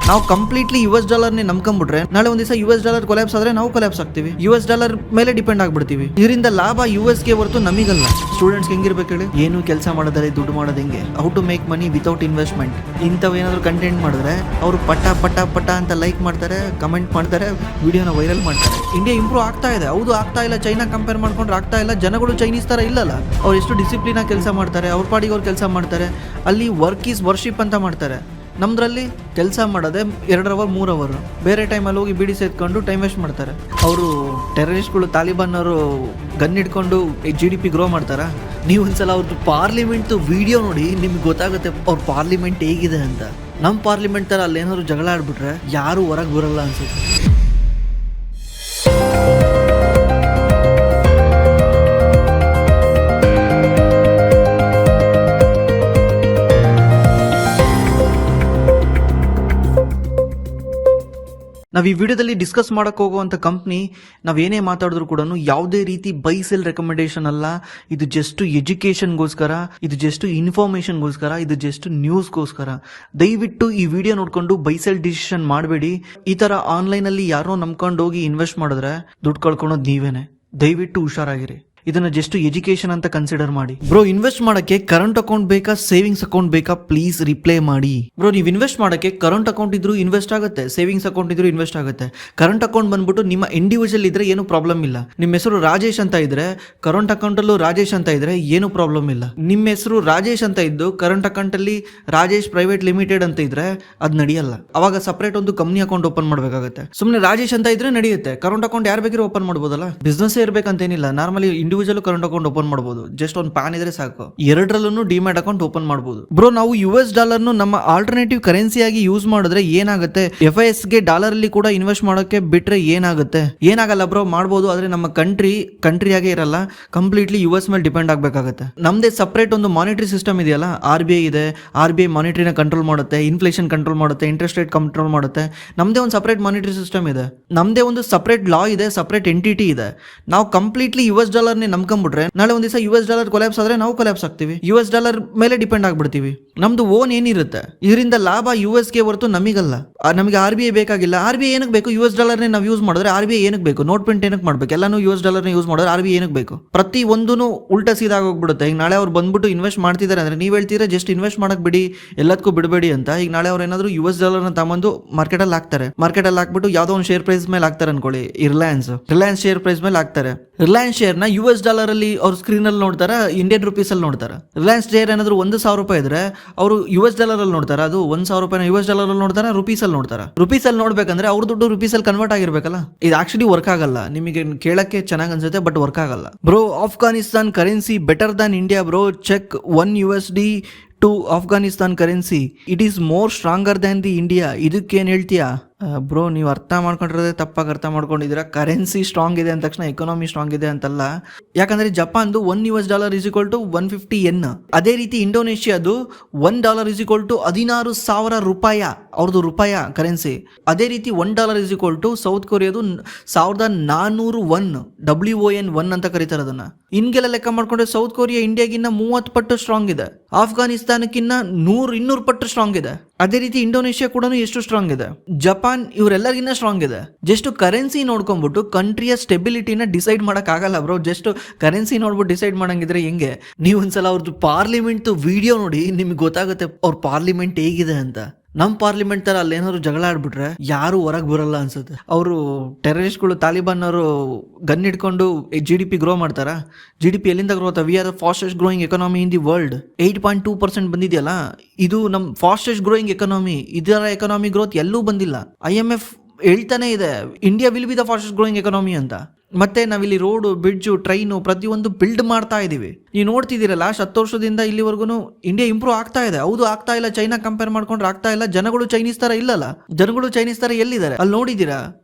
ನಾವು completely US$ ನಂಬ್ಕೊಂಡ್ಬಿಟ್ರೆ ನಾಳೆ ಒಂದ್ ದಿವಸ US$ ಕೊಲ್ಯಾಪ್ಸ್ ಆದ್ರೆ ನಾವು ಕೊಲ್ಯಾಪ್ಸ್ ಆಗ್ತೀವಿ. $US$ ಮೇಲೆ ಡಿಪೆಂಡ್ ಆಗ್ಬಿಡ್ತೀವಿ. ಇದರಿಂದ ಲಾಭ ಗೆ ಹೊರತು ನಮಿಗಲ್ಲ. ಸ್ಟೂಡೆಂಟ್ಸ್ ಹೆಂಗಿರ್ಬೇಕು ಹೇಳಿ, ಏನು ಕೆಲಸ ಮಾಡೋದ್ರೆ ದುಡ್ಡು ಮಾಡೋದು ಹೆಂಗೆ, how to make money without investment, ಇಂಥವೇನಾದ್ರು ಕಂಟೆಂಟ್ ಮಾಡಿದ್ರೆ ಅವರು ಪಟ ಪಟ ಪಟ ಅಂತ ಲೈಕ್ ಮಾಡ್ತಾರೆ, ಕಮೆಂಟ್ ಮಾಡ್ತಾರೆ, ವಿಡಿಯೋನ ವೈರಲ್ ಮಾಡ್ತಾರೆ. ಇಂಡಿಯಾ ಇಂಪ್ರೂವ್ ಆಗ್ತಾ ಇದೆ, ಹೌದು ಆಗ್ತಾ ಇಲ್ಲ. ಚೈನಾ ಕಂಪೇರ್ ಮಾಡ್ಕೊಂಡ್ರೆ ಆಗ್ತಾ ಇಲ್ಲ. ಜನಗಳು ಚೈನೀಸ್ ತರ ಇಲ್ಲಲ್ಲ, ಅವ್ರು ಎಷ್ಟು ಡಿಸಿಪ್ಲಿನ್ ಆಗಿ ಕೆಲಸ ಮಾಡ್ತಾರೆ, ಅವ್ರ ಪಾಡಿಗೆ ಅವ್ರು ಕೆಲಸ ಮಾಡ್ತಾರೆ. ಅಲ್ಲಿ ವರ್ಕ್ ಈಸ್ ವರ್ಷಿಪ್ ಅಂತ ಮಾಡ್ತಾರೆ. ನಮ್ದ್ರಲ್ಲಿ ಕೆಲಸ ಮಾಡೋದೆ 2 ಅವರ್ 3 ಅವರ್, ಬೇರೆ ಟೈಮಲ್ಲಿ ಹೋಗಿ ಬಿಡಿ ಸೇತ್ಕೊಂಡು ಟೈಮ್ ವೇಸ್ಟ್ ಮಾಡ್ತಾರೆ. ಅವರು ಟೆರರಿಸ್ಟ್ಗಳು, ತಾಲಿಬಾನ್ ಅವರು ಗನ್ ಹಿಡ್ಕೊಂಡು GDP ಗ್ರೋ ಮಾಡ್ತಾರ. ನೀವು ಒಂದ್ಸಲ ಅವ್ರದ್ದು ಪಾರ್ಲಿಮೆಂಟ್ ವಿಡಿಯೋ ನೋಡಿ, ನಿಮ್ಗೆ ಗೊತ್ತಾಗುತ್ತೆ ಅವ್ರ ಪಾರ್ಲಿಮೆಂಟ್ ಹೇಗಿದೆ ಅಂತ. ನಮ್ಮ ಪಾರ್ಲಿಮೆಂಟ್ ತರ ಅಲ್ಲೇನಾದ್ರು ಜಗಳ ಆಡ್ಬಿಟ್ರೆ ಯಾರು ಹೊರಗೆ ಬರಲ್ಲ ಅನ್ಸುತ್ತೆ. ನಾವು ಈ ವಿಡಿಯೋದಲ್ಲಿ ಡಿಸ್ಕಸ್ ಮಾಡಕ್ಕೆ ಹೋಗುವಂಥ ಕಂಪ್ನಿ, ನಾವೇನೇ ಮಾತಾಡಿದ್ರು ಕೂಡ ಯಾವುದೇ ರೀತಿ ಬೈ ಸೆಲ್ ರೆಕಮೆಂಡೇಶನ್ ಅಲ್ಲ. ಇದು ಜಸ್ಟ್ ಎಜುಕೇಶನ್ಗೋಸ್ಕರ, ಇದು ಜಸ್ಟ್ ಇನ್ಫಾರ್ಮೇಶನ್ಗೋಸ್ಕರ, ಇದು ಜಸ್ಟ್ ನ್ಯೂಸ್ಗೋಸ್ಕರ. ದಯವಿಟ್ಟು ಈ ವಿಡಿಯೋ ನೋಡ್ಕೊಂಡು ಬೈ ಸೆಲ್ ಡಿಸಿಷನ್ ಮಾಡಬೇಡಿ. ಈ ತರ ಆನ್ಲೈನ್ ಅಲ್ಲಿ ಯಾರೋ ನಂಬ್ಕೊಂಡು ಹೋಗಿ ಇನ್ವೆಸ್ಟ್ ಮಾಡಿದ್ರೆ ದುಡ್ಡು ಕಳ್ಕೊಳೋದು ನೀವೇನೆ. ದಯವಿಟ್ಟು ಹುಷಾರಾಗಿರಿ. ಇದನ್ನ ಜಸ್ಟ್ ಎಜುಕೇಶನ್ ಅಂತ ಕನ್ಸಿಡರ್ ಮಾಡಿ. ಬ್ರೋ, ಇನ್ವೆಸ್ಟ್ ಮಾಡಕ್ಕೆ ಕರೆಂಟ್ ಅಕೌಂಟ್ ಬೇಕಾ, ಸೇವಿಂಗ್ಸ್ ಅಕೌಂಟ್ ಬೇಕಾ? ಪ್ಲೀಸ್ ರಿಪ್ಲೈ ಮಾಡಿ. ಬ್ರೋ, ನೀವು ಇನ್ವೆಸ್ಟ್ ಮಾಡಕ್ಕೆ ಕರೆಂಟ್ ಅಕೌಂಟ್ ಇದ್ರೂ ಇನ್ವೆಸ್ಟ್ ಆಗುತ್ತೆ, ಸೇವಿಂಗ್ಸ್ ಅಕೌಂಟ್ ಇದ್ರೂ ಇನ್ವೆಸ್ಟ್ ಆಗುತ್ತೆ. ಕರೆಂಟ್ ಅಕೌಂಟ್ ಬಂದ್ಬಿಟ್ಟು ನಿಮ್ಮ ಇಂಡಿವಿಜುವಲ್ ಇದ್ರೆ ಏನು ಪ್ರಾಬ್ಲಮ್ ಇಲ್ಲ. ನಿಮ್ಮ ಹೆಸರು ರಾಜೇಶ್ ಅಂತ ಇದ್ರೆ ಕರೆಂಟ್ ಅಕೌಂಟ್ ಅಲ್ಲೂ ರಾಜೇಶ್ ಅಂತ ಇದ್ರೆ ಏನು ಪ್ರಾಬ್ಲಮ್ ಇಲ್ಲ. ನಿಮ್ಮ ಹೆಸರು ರಾಜೇಶ್ ಅಂತ ಇದ್ದು ಕರೆಂಟ್ ಅಕೌಂಟ್ ಅಲ್ಲಿ ರಾಜೇಶ್ ಪ್ರೈವೇಟ್ ಲಿಮಿಟೆಡ್ ಅಂತ ಇದ್ರೆ ಅದ್ ನಡೆಯಲ್ಲ. ಅವಾಗ ಸಪರೇಟ್ ಒಂದು ಕಂಪ್ನಿ ಅಕೌಂಟ್ ಓಪನ್ ಮಾಡಬೇಕಾಗುತ್ತೆ. ಸುಮ್ಮನೆ ರಾಜೇಶ್ ಅಂತ ಇದ್ರೆ ನಡೆಯುತ್ತೆ. ಕರೆಂಟ್ ಅಕೌಂಟ್ ಯಾರು ಬೇಕಿರೋ ಓಪನ್ ಮಾಡಬಹುದಲ್ಲ. ಬಿಸ್ನೆಸ್ ಇರ್ಬೇಕಂತೇನಿಲ್ಲ. Normally individual current account open ಮಾಡಬಹುದು. ಜಸ್ಟ್ ಒಂದು ಪ್ಯಾನ್ ಇದ್ರೆ ಸಾಕು. ಎರಡರಲ್ಲೂ ಡಿಮ್ಯಾಟ್ ಅಕೌಂಟ್ ಓಪನ್ ಮಾಡಬಹುದು. ಬ್ರೋ, ನಾವು $US$ ನಮ್ಮ ಆಲ್ಟರ್ನೇಟಿವ್ ಕರೆನ್ಸಿ ಆಗಿ ಯೂಸ್ ಮಾಡಿದ್ರೆ ಏನಾಗುತ್ತೆ? FIS ಗೆ ಡಾಲರ್ ಅಲ್ಲಿ ಕೂಡ ಇನ್ವೆಸ್ಟ್ ಮಾಡೋಕೆ ಬಿಟ್ರೆ ಏನಾಗುತ್ತೆ? ಏನಾಗಲ್ಲ ಬ್ರೋ, ಮಾಡಬಹುದು. ಆದ್ರೆ ನಮ್ಮ ಕಂಟ್ರಿಯಾಗೆ ಇರಲ್ಲ, ಕಂಪ್ಲೀಟ್ಲಿ US ಮೇಲೆ ಡಿಪೆಂಡ್ ಆಗ್ಬೇಕಾಗುತ್ತೆ. ನಮ್ದೇ ಸಪರೇಟ್ ಒಂದು ಮಾನಿಟರಿ ಸಿಸ್ಟಮ್ ಇದೆಯಲ್ಲ, RBI ಇದೆ. RBI ಮಾನಿಟರಿನ ಕಂಟ್ರೋಲ್ ಮಾಡುತ್ತೆ, ಇನ್ಫ್ಲೇಷನ್ ಕಂಟ್ರೋಲ್ ಮಾಡುತ್ತೆ, ಇಂಟ್ರೆಸ್ಟ್ ರೇಟ್ ಕಂಟ್ರೋಲ್ ಮಾಡುತ್ತೆ. ನಮ್ದೇ ಒಂದು ಸಪರೇಟ್ ಮಾನಿಟರಿ ಸಿಸ್ಟಮ್ ಇದೆ, ನಮ್ದೇ ಒಂದು ಸಪರೇಟ್ ಲಾ ಇದೆ, ಸಪರೇಟ್ ಎಂಟಿಟಿ ಇದೆ. ನಾವು ಕಂಪ್ಲೀಟ್ಲಿ $US$ ನಂಬ್ಕೊಂಡ್ಬಿಟ್ರೆ ನಾಳೆ ಒಂದ್ ದಿವಸ $US$ ಕೊಲ್ಯಾಪ್ಸ್ ಆದ್ರೆ ನಾವು ಕೊಲ್ಯಾಪ್ಸ್ ಆಗ್ತೀವಿ. $US$ ಮೇಲೆ ಡಿಪೆಂಡ್ ಆಗ್ಬಿಡ್ತೀವಿ. ನಮ್ದು ಓನ್ ಏನಿರುತ್ತೆ, ಇದರಿಂದ ಲಾಭ ಗೆ ಹೊರತು ನಮಿಗಲ್ಲ. ನಮಗೆ RBI ಬೇಕಾಗಿಲ್ಲ. RBI ಏನಕ್ಕೆ ಬೇಕು? $US$ ನಾವು ಯೂಸ್ ಮಾಡಿದ್ರೆ RBI ಏನಕ್ಕೆ ಬೇಕು? ನೋಟ್ ಪ್ರಿಂಟ್ ಏನಕ್ಕೆ ಮಾಡ್ಬೇಕು? ಎಲ್ಲಾನು $US$ ಯೂಸ್ ಮಾಡಿದ್ರೆ RBI ಏನಕ್ಕೆ ಬೇಕು? ಪ್ರತಿ ಒಂದೂ ಉಲ್ಟಾ ಸೀದಾ ಹೋಗ್ಬಿಡುತ್ತೆ. ಈಗ ನಾಳೆ ಅವ್ರು ಬಂದ್ಬಿಟ್ಟು ಇನ್ವೆಸ್ಟ್ ಮಾಡ್ತಿದ್ದಾರೆ ಅಂದ್ರೆ ನೀವ್ ಹೇಳ್ತೀರಾ ಜಸ್ಟ್ ಇನ್ವೆಸ್ಟ್ ಮಾಡಕ್ ಬಿಡಿ, ಎಲ್ಲದಕ್ಕೂ ಬಿಡಬೇಡಿ ಅಂತ. ಈಗ ನಾಳೆ ಅವ್ರು ಏನಾದ್ರು $US$ ತಗೊಂಡು ಮಾರ್ಕೆಟ್ ಅಲ್ಲಿ ಹಾಕ್ತಾರೆ. ಮಾರ್ಕೆಟ್ ಅಲ್ಲಿ ಹಾಕ್ಬಿಟ್ಟು ಯಾವ್ದೋ ಒಂದು ಶೇರ್ ಪ್ರೈಸ್ ಮೇಲೆ ಹಾಕ್ತಾರೆ ಅನ್ಕೊಳ್ಳಿ. ರಿಲಯನ್ಸ್ ಶೇರ್ ಪ್ರೈಸ್ ಮೇಲೆ ಹಾಕ್ತಾರೆ. ರಿಲಯನ್ಸ್ ಶೇರ್ ನ $US$ ಅಲ್ಲಿ ಅವ್ರ ಸ್ಕ್ರೀನ್ ಅಲ್ಲಿ ನೋಡ್ತಾರ, ಇಂಡಿಯನ್ ರುಪೀಸ್ ಅಲ್ಲಿ ನೋಡ್ತಾರೆ. ರಿಲಯನ್ಸ್ ಶೇರ್ ಏನಾದ್ರು $1,000 ಇದ್ರೆ ಅವರು $US$ ಅಲ್ಲಿ ನೋಡ್ತಾರೆ. ಅದು $1,000 $US$ ಅಲ್ಲಿ ನೋಡ್ತಾರೆ, ರುಪೀಸ್ ಅಲ್ಲಿ ನೋಡ್ತಾರೆ. ರುಪೀಸ್ ಅಲ್ಲಿ ನೋಡ್ಬೇಕಂದ್ರೆ ಅವ್ರ ದುಡ್ಡು ರುಪೀಸ್ ಅಲ್ಲಿ ಕನ್ವರ್ಟ್ ಆಗಿರ್ಬೇಕಲ್ಲ. ಇದು ಆಕ್ಚುಲಿ ವರ್ಕ್ ಆಗಲ್ಲ. ನಿಮಗೆ ಕೇಳಕ್ಕೆ ಚೆನ್ನಾಗಿ ಅನ್ಸುತ್ತೆ, ಬಟ್ ವರ್ಕ್ ಆಗಲ್ಲ. Bro, Afghanistan currency better than India. Bro, check $1 to Afghanistan currency. It is more stronger than the India. ಇದಕ್ಕೇನು ಹೇಳ್ತೀಯಾ? ಬ್ರೋ, ನೀವು ಅರ್ಥ ಮಾಡ್ಕೊಂಡಿರೋದೇ ತಪ್ಪಾಗಿ ಅರ್ಥ ಮಾಡ್ಕೊಂಡಿದ್ದೀರಾ. ಕರೆನ್ಸಿ ಸ್ಟ್ರಾಂಗ್ ಇದೆ ಅಂದ ತಕ್ಷಣ ಎಕಾನಮಿ ಸ್ಟ್ರಾಂಗ್ ಇದೆ ಅಂತಲ್ಲ. ಯಾಕಂದ್ರೆ ಜಪಾನ್ದು $1 is equal to 150 yen. ಅದೇ ರೀತಿ ಇಂಡೋನೇಷ್ಯಾದು $1 is equal to 16,000 ರೂಪಾಯಿ, ಅವ್ರದ್ದು ರೂಪಾಯ ಕರೆನ್ಸಿ. ಅದೇ ರೀತಿ $1 is equal to ಸೌತ್ ಕೊರಿಯಾದು 1401 WON ಅಂತ ಕರೀತಾರೆ ಅದನ್ನ. ಇನ್ಗೆಲ್ಲ ಲೆಕ್ಕ ಮಾಡ್ಕೊಂಡ್ರೆ ಸೌತ್ ಕೊರಿಯಾ ಇಂಡಿಯಾಗಿನ್ನ 30 ಪಟ್ಟು ಸ್ಟ್ರಾಂಗ್ ಇದೆ. ಆಫ್ಘಾನಿಸ್ತಾನಕ್ಕಿನ್ನ 100-200 ಪಟ್ಟು ಸ್ಟ್ರಾಂಗ್ ಇದೆ. ಅದೇ ರೀತಿ ಇಂಡೋನೇಷ್ಯಾ ಕೂಡ ಎಷ್ಟು ಸ್ಟ್ರಾಂಗ್ ಇದೆ. ಜಪಾನ್ ಇವರೆಲ್ಲರಿಗಿನ್ನ ಸ್ಟ್ರಾಂಗ್ ಇದೆ. ಜಸ್ಟ್ ಕರೆನ್ಸಿ ನೋಡ್ಕೊಂಡ್ಬಿಟ್ಟು ಕಂಟ್ರಿಯ ಸ್ಟೆಬಿಲಿಟಿನ ಡಿಸೈಡ್ ಮಾಡಕ್ ಆಗಲ್ಲ ಬ್ರೋ. ಜಸ್ಟ್ ಕರೆನ್ಸಿ ನೋಡ್ಬಿಟ್ಟು ಡಿಸೈಡ್ ಮಾಡಂಗಿದ್ರೆ ಹೆಂಗೆ? ನೀವು ಒಂದ್ಸಲ ಅವ್ರದ್ದು ಪಾರ್ಲಿಮೆಂಟ್ ವಿಡಿಯೋ ನೋಡಿ, ನಿಮ್ಗೆ ಗೊತ್ತಾಗುತ್ತೆ ಅವ್ರ ಪಾರ್ಲಿಮೆಂಟ್ ಹೇಗಿದೆ ಅಂತ. ನಮ್ಮ ಪಾರ್ಲಿಮೆಂಟ್ ತರ ಅಲ್ಲೇನಾದ್ರು ಜಗಳ ಆಡ್ಬಿಟ್ರೆ ಯಾರು ಹೊರಗೆ ಬರಲ್ಲ ಅನ್ಸುತ್ತೆ. ಅವರು ಟೆರರಿಸ್ಟ್ಗಳು, ತಾಲಿಬಾನ್ ಅವರು ಗನ್ ಹಿಡ್ಕೊಂಡು GDP ಗ್ರೋ ಮಾಡ್ತಾರ. GDP ಎಲ್ಲಿಂದ ಗ್ರೋ ಆಗ್ತಾ? We are the fastest growing economy in the world. 8.2% ಬಂದಿದೆಯಲ್ಲ, ಇದು ನಮ್ಮ ಫಾಸ್ಟೆಸ್ಟ್ ಗ್ರೋಯಿಂಗ್ ಎಕಾನಮಿ. ಇದರ ಎಕಾನಮಿ ಗ್ರೋತ್ ಎಲ್ಲೂ ಬಂದಿಲ್ಲ. IMF ಹೇಳ್ತಾನೆ ಇದೆ India will be the fastest growing economy ಅಂತ. ಮತ್ತೆ ನಾವಿಲ್ಲಿ ರೋಡು, ಬ್ರಿಡ್ಜು, ಟ್ರೈನು ಪ್ರತಿಯೊಂದು ಬಿಲ್ಡ್ ಮಾಡ್ತಾ ಇದೀವಿ. ನೀವು ನೋಡ್ತಿದ್ದೀರಲ್ಲ, 10 ವರ್ಷದಿಂದ ಇಲ್ಲಿವರೆಗೂ ಇಂಡಿಯಾ ಇಂಪ್ರೂವ್ ಆಗ್ತಾ ಇದೆ. ಹೌದು ಆಗ್ತಾ ಇಲ್ಲ. ಚೈನಾ ಕಂಪೇರ್ ಮಾಡ್ಕೊಂಡ್ರೆ ಆಗ್ತಾ ಇಲ್ಲ. ಜನಗಳು ಚೈನೀಸ್ ತರ ಇಲ್ಲಲ್ಲ. ಜನಗಳು ಚೈನೀಸ್ ತರ ಎಲ್ಲಿದ್ದಾರೆ? ಅಲ್ಲಿ ನೋಡಿದ್ದೀರಾ?